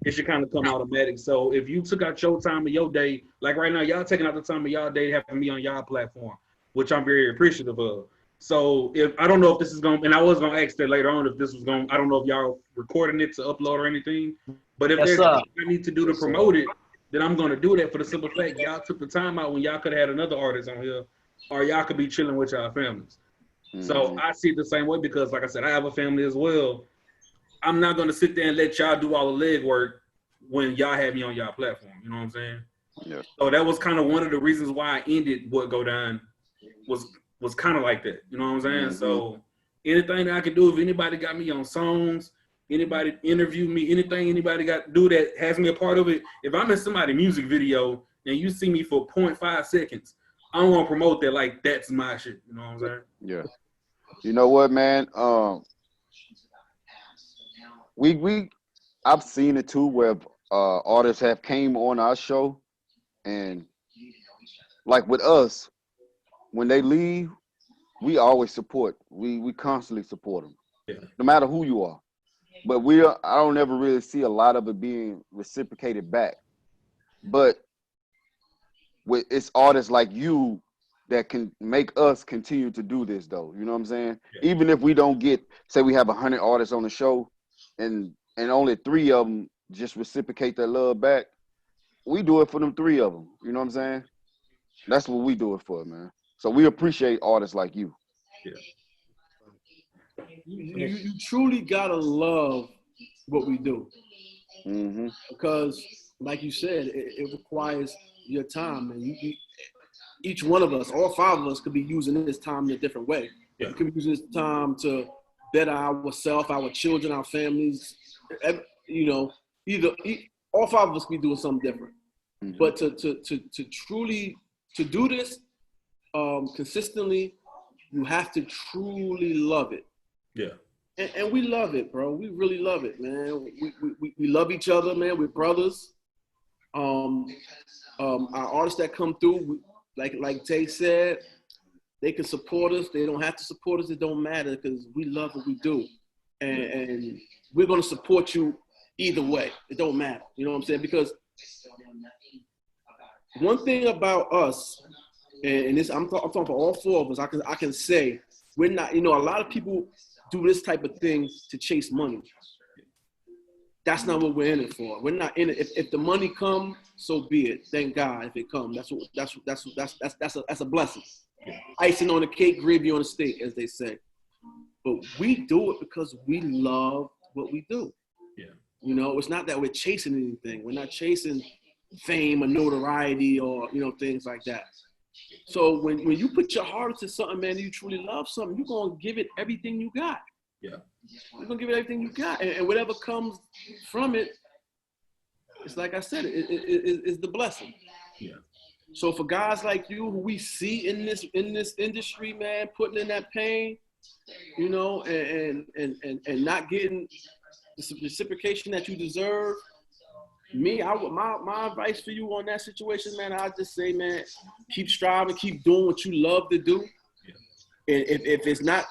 It should kind of come automatic. So if you took out your time of your day, like right now, y'all taking out the time of y'all day having me on y'all platform, which I'm very appreciative of. So if I don't know if this is going, and I was gonna ask that later on if this was going. I don't know if y'all recording it to upload or anything, but if there's anything I need to do to promote it, then I'm going to do that for the simple fact y'all took the time out when y'all could have had another artist on here, or y'all could be chilling with y'all families. Mm-hmm. So I see it the same way because, like I said, I have a family as well. I'm not going to sit there and let y'all do all the leg work when y'all have me on y'all platform. You know what I'm saying? Yeah. So that was kind of one of the reasons why I ended What Go Down was kind of like that. You know what I'm saying? Mm-hmm. So anything that I can do, if anybody got me on songs, anybody interview me, anything anybody got to do that has me a part of it. If I'm in somebody's music video and you see me for 0.5 seconds, I don't want to promote that like that's my shit. You know what I'm saying? Yeah. You know what, man? I've seen it too where artists have came on our show and like with us, when they leave, we always support. We constantly support them, no matter who you are. But I don't ever really see a lot of it being reciprocated back. But it's artists like you that can make us continue to do this, though. You know what I'm saying? Yeah. Even if we don't get, say we have 100 artists on the show and only 3 of them just reciprocate that love back, we do it for them 3 of them. You know what I'm saying? That's what we do it for, man. So we appreciate artists like you. Yeah. You truly gotta love what we do, because, like you said, it requires your time, and each one of us, all 5 of us, could be using this time in a different way. Yeah. We could be using this time to better ourselves, our children, our families. You know, all 5 of us could be doing something different. Mm-hmm. But to truly do this consistently, you have to truly love it. Yeah. And we love it, bro. We really love it, man. We love each other, man. We're brothers. Our artists that come through, like Tay said, they can support us. They don't have to support us. It don't matter because we love what we do. And we're going to support you either way. It don't matter. You know what I'm saying? Because one thing about us, and this I'm talking for all 4 of us, I can say we're not, a lot of people do this type of thing to chase money. That's not what we're in it for. We're not in it. If the money come, so be it. Thank God if it comes. That's a blessing. Icing on the cake, gravy on the steak, as they say. But we do it because we love what we do. Yeah. It's not that we're chasing anything. We're not chasing fame or notoriety or things like that. So when you put your heart into something, man, you truly love something, you're gonna give it everything you got. Yeah. You're gonna give it everything you got, and whatever comes from it, it's like I said, it's the blessing. Yeah. So for guys like you, who we see in this industry, man, putting in that pain, and not getting the reciprocation that you deserve. My advice for you on that situation, man, I just say, man, keep striving, keep doing what you love to do. Yeah. And if it's not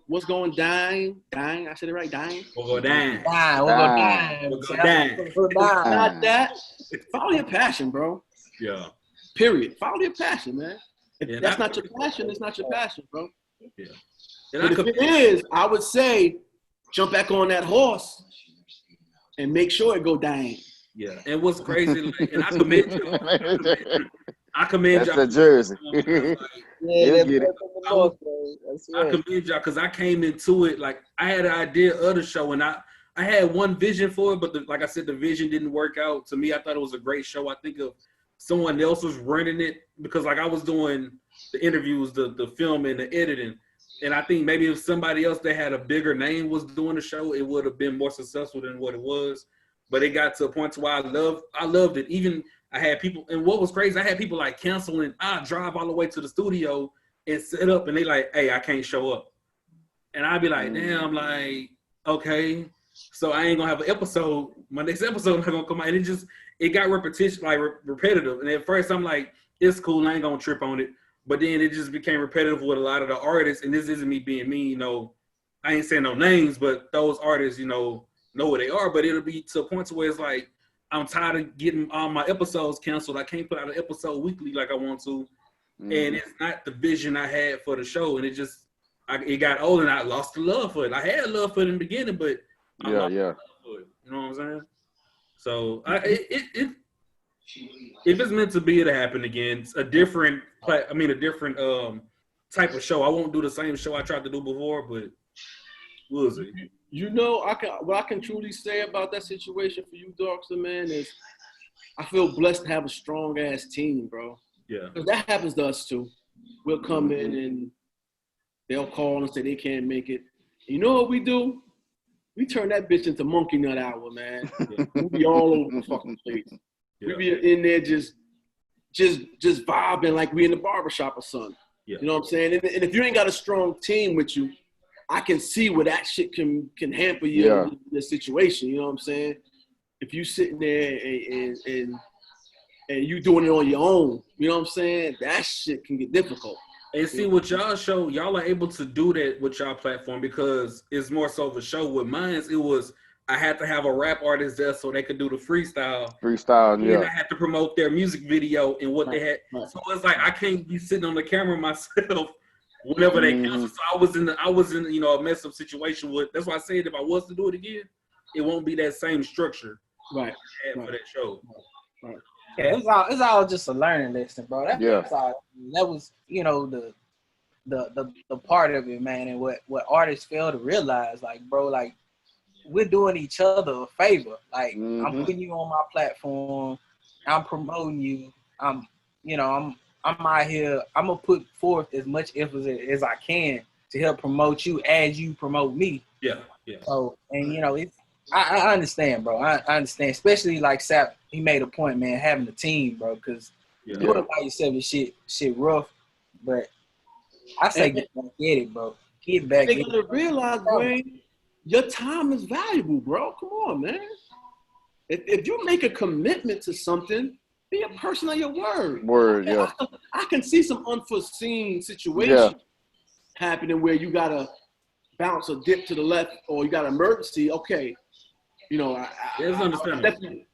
what's going dying, I said it right, dying. We'll go down. We'll go down. Not that. Follow your passion, bro. Yeah. Period. Follow your passion, man. If that's not your passion, it's not your passion, bro. Yeah. But if it is, I would say jump back on that horse and make sure it go down. Yeah, and what's crazy, like, and I commend you. I commend y'all. That's a jersey. Yeah, I commend y'all because I came into it like I had an idea of the show, and I had one vision for it, but like I said, the vision didn't work out. To me, I thought it was a great show. I think of someone else was running it, because like I was doing the interviews, the film and the editing, and I think maybe if somebody else that had a bigger name was doing the show, it would have been more successful than what it was. But it got to a point to where I loved it. Even I had people, and what was crazy, I had people like canceling. I drive all the way to the studio and set up, and they like, hey, I can't show up. And I'd be like, damn, like, okay, so I ain't gonna have an episode. My next episode not gonna come out. And it got repetition, like repetitive. And at first I'm like, it's cool, I ain't gonna trip on it. But then it just became repetitive with a lot of the artists. And this isn't me being mean, you know, I ain't saying no names, but those artists, you know who they are. But it'll be to a point where it's like, I'm tired of getting all my episodes canceled. I can't put out an episode weekly like I want to. And it's not the vision I had for the show. And it got old, and I lost the love for it. I had love for it in the beginning, but I lost the love for it. You know what I'm saying? So if it's meant to be, it'll happen again. It's a different type of show. I won't do the same show I tried to do before, but we'll see. You know, what I can truly say about that situation for you, Dogsta, man, is I feel blessed to have a strong ass team, bro. Yeah. Because that happens to us too. We'll come in and they'll call and say they can't make it. You know what we do? We turn that bitch into monkey nut hour, man. Yeah. We be all over the fucking place. Yeah. We be in there just vibing like we in the barbershop or something. Yeah. You know what I'm saying? And if you ain't got a strong team with you, I can see where that shit can hamper you in the situation. You know what I'm saying? If you sitting there and you doing it on your own, you know what I'm saying? That shit can get difficult. And see, what y'all show, y'all are able to do that with y'all platform because it's more so of a show. With mine, it was I had to have a rap artist there so they could do the freestyle. And I had to promote their music video and what they had. Right. So it's like I can't be sitting on the camera myself whenever they cancel. So I was in a messed up situation with. That's why I said if I was to do it again, it won't be that same structure. Right. For that show. Right. Yeah, it's all just a learning lesson, bro. That was the part of it, man, and what artists fail to realize, like, bro, like we're doing each other a favor. Like I'm putting you on my platform, I'm promoting you, I'm out here, I'm gonna put forth as much effort as I can to help promote you as you promote me. Yeah. So, and it's I understand, bro. I understand, especially like Sap. He made a point, man, having a team, bro, because doing it by yourself is shit rough. But I say get back at it, bro. Get back. They gotta realize, Wayne, your time is valuable, bro. Come on, man. If you make a commitment to something, be a person of your word. I can see some unforeseen situations happening where you gotta bounce or dip to the left, or you got an emergency. Okay. It's understandable.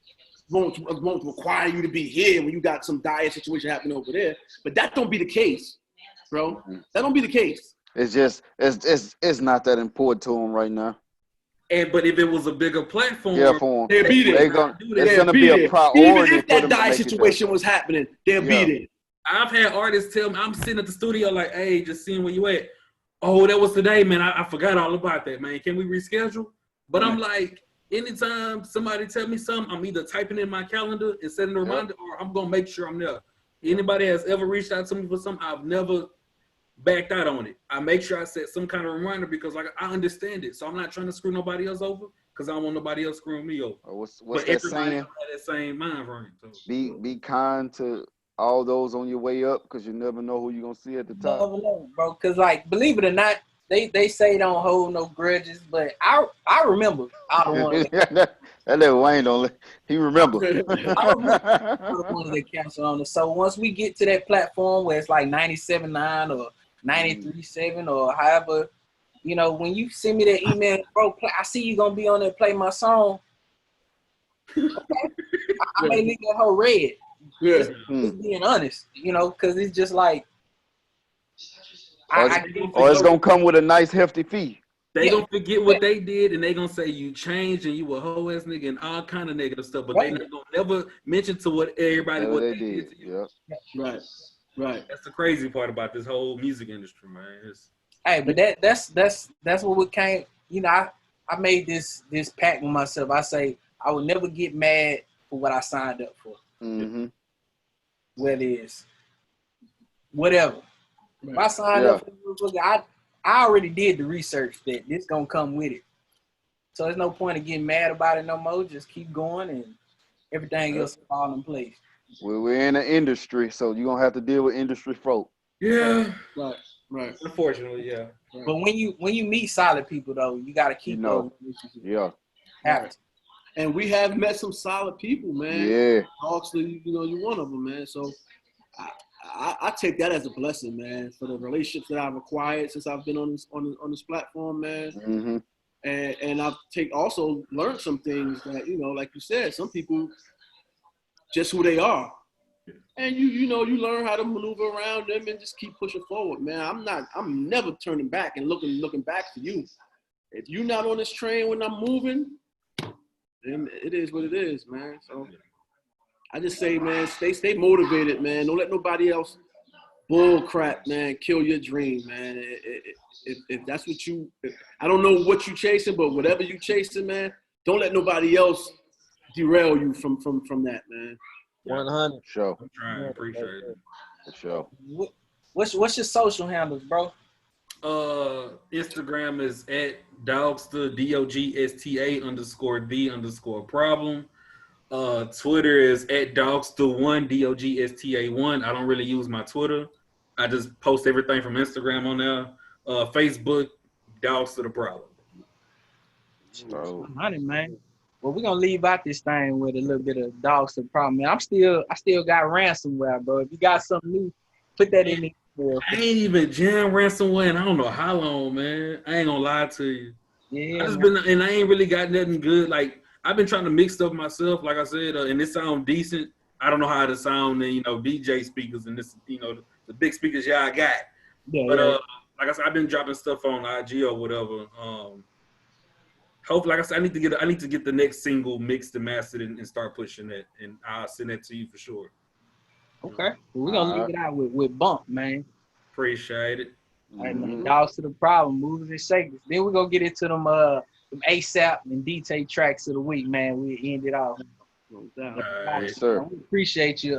Won't require you to be here when you got some dire situation happening over there. But that don't be the case, bro. That don't be the case. It's just it's not that important to them right now. But if it was a bigger platform, they'll be there. It's gonna be a priority. Even if that dire situation was happening, they'll be there. I've had artists tell me, I'm sitting at the studio like, hey, just seeing where you at. Oh, that was today, man. I forgot all about that, man. Can we reschedule? But I'm like, anytime somebody tell me something, I'm either typing in my calendar and setting a reminder, or I'm gonna make sure I'm there. Anybody has ever reached out to me for something, I've never backed out on it. I make sure I set some kind of reminder because like I understand it. So I'm not trying to screw nobody else over because I don't want nobody else screwing me over. What's but that everybody saying? Has that same mind frame. So. Be kind to all those on your way up because you never know who you're gonna see at the top. Never know, bro. Because like, believe it or not, they say don't hold no grudges, but I remember I don't want that little Wayne don't. He remember. I remember the ones that cancel on us. So once we get to that platform where it's like 97.9 or 93.7 or however, when you send me that email, bro, I see you gonna be on there, play my song. Okay. I may leave that whole red. Yeah. Just being honest, because it's just like. Or it's gonna come with a nice hefty fee. They gonna forget what they did, and they gonna say you changed and you a hoe ass nigga and all kind of negative stuff. But they not gonna never mention to what everybody what they did to you. Yeah. Right. That's the crazy part about this whole music industry, man. But that's what we came. I made this pact with myself. I say I would never get mad for what I signed up for. Mm-hmm. whether it's whatever. If I signed up for the book, I already did the research that this gonna come with it. So there's no point in getting mad about it no more. Just keep going and everything else will fall in place. Well, we're in an industry, so you're gonna have to deal with industry folk. Yeah. Right. Unfortunately, yeah. Right. But when you meet solid people though, you gotta keep those relationships. Yeah. Have to. And we have met some solid people, man. Yeah. Dogsta, you're one of them, man. So I take that as a blessing, man, for the relationships that I've acquired since I've been on this platform, man. Mm-hmm. And I've also learned some things that, like you said, some people just who they are. And you learn how to maneuver around them and just keep pushing forward, man. I'm never turning back and looking back for you. If you're not on this train when I'm moving, then it is what it is, man. So I just say, man, stay motivated, man. Don't let nobody else bull crap, man, kill your dream, man. If that's what I don't know what you chasing, but whatever you chasing, man, don't let nobody else derail you from that, man. 100. Sure. I'm trying. Appreciate it. For sure. What's your social handles, bro? Instagram is at Dogsta DOGSTA_the_problem. Twitter is at Dogsta1 DOGSTA1. I don't really use my Twitter. I just post everything from Instagram on there. Facebook, Dogsta Tha Problem. Oh. 100, man. Well, we're gonna leave out this thing with a little bit of Dogsta Tha Problem, man. I still got ransomware, bro. If you got something new, put that in there. I ain't even jammed ransomware in I don't know how long, man. I ain't gonna lie to you. Yeah. I ain't really got nothing good. Like, I've been trying to mix stuff myself, like I said, and it sound decent. I don't know how to sound in, DJ speakers and this, the big speakers I got. Yeah, but like I said, I've been dropping stuff on IG or whatever. Hopefully, like I said, I need to get the next single mixed and mastered and start pushing it, and I'll send that to you for sure. Okay. Well, we're gonna leave it out with Bump, man. Appreciate it. All right, man. Dogsta Tha Problem, movers and shakers. Then we're gonna get into them ASAP and DT tracks of the week, man. We end it off. No doubt. Yes, sir. We appreciate you,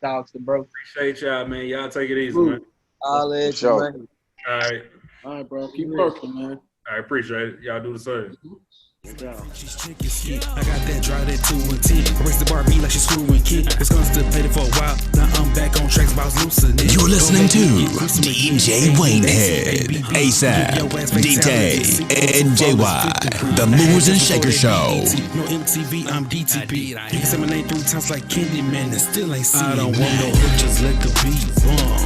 Dogsta, bro. Appreciate y'all, man. Y'all take it easy, man. I'll let you, man. All right. All right, bro. Keep working, man. I appreciate it. Y'all do the same. I got that dry, that 2 and 10. I raised the bar beat like she's screwing kid. It's constipated for a while. Now I'm back on tracks, about loosening. You're listening to DJ Waynehead, ASAP, DT, and JY, the Movers and Shaker Show. No MTV, I'm DTP. You can say my name 3 times like Candyman and still ain't seen. I don't want no hook, just let the beat bump.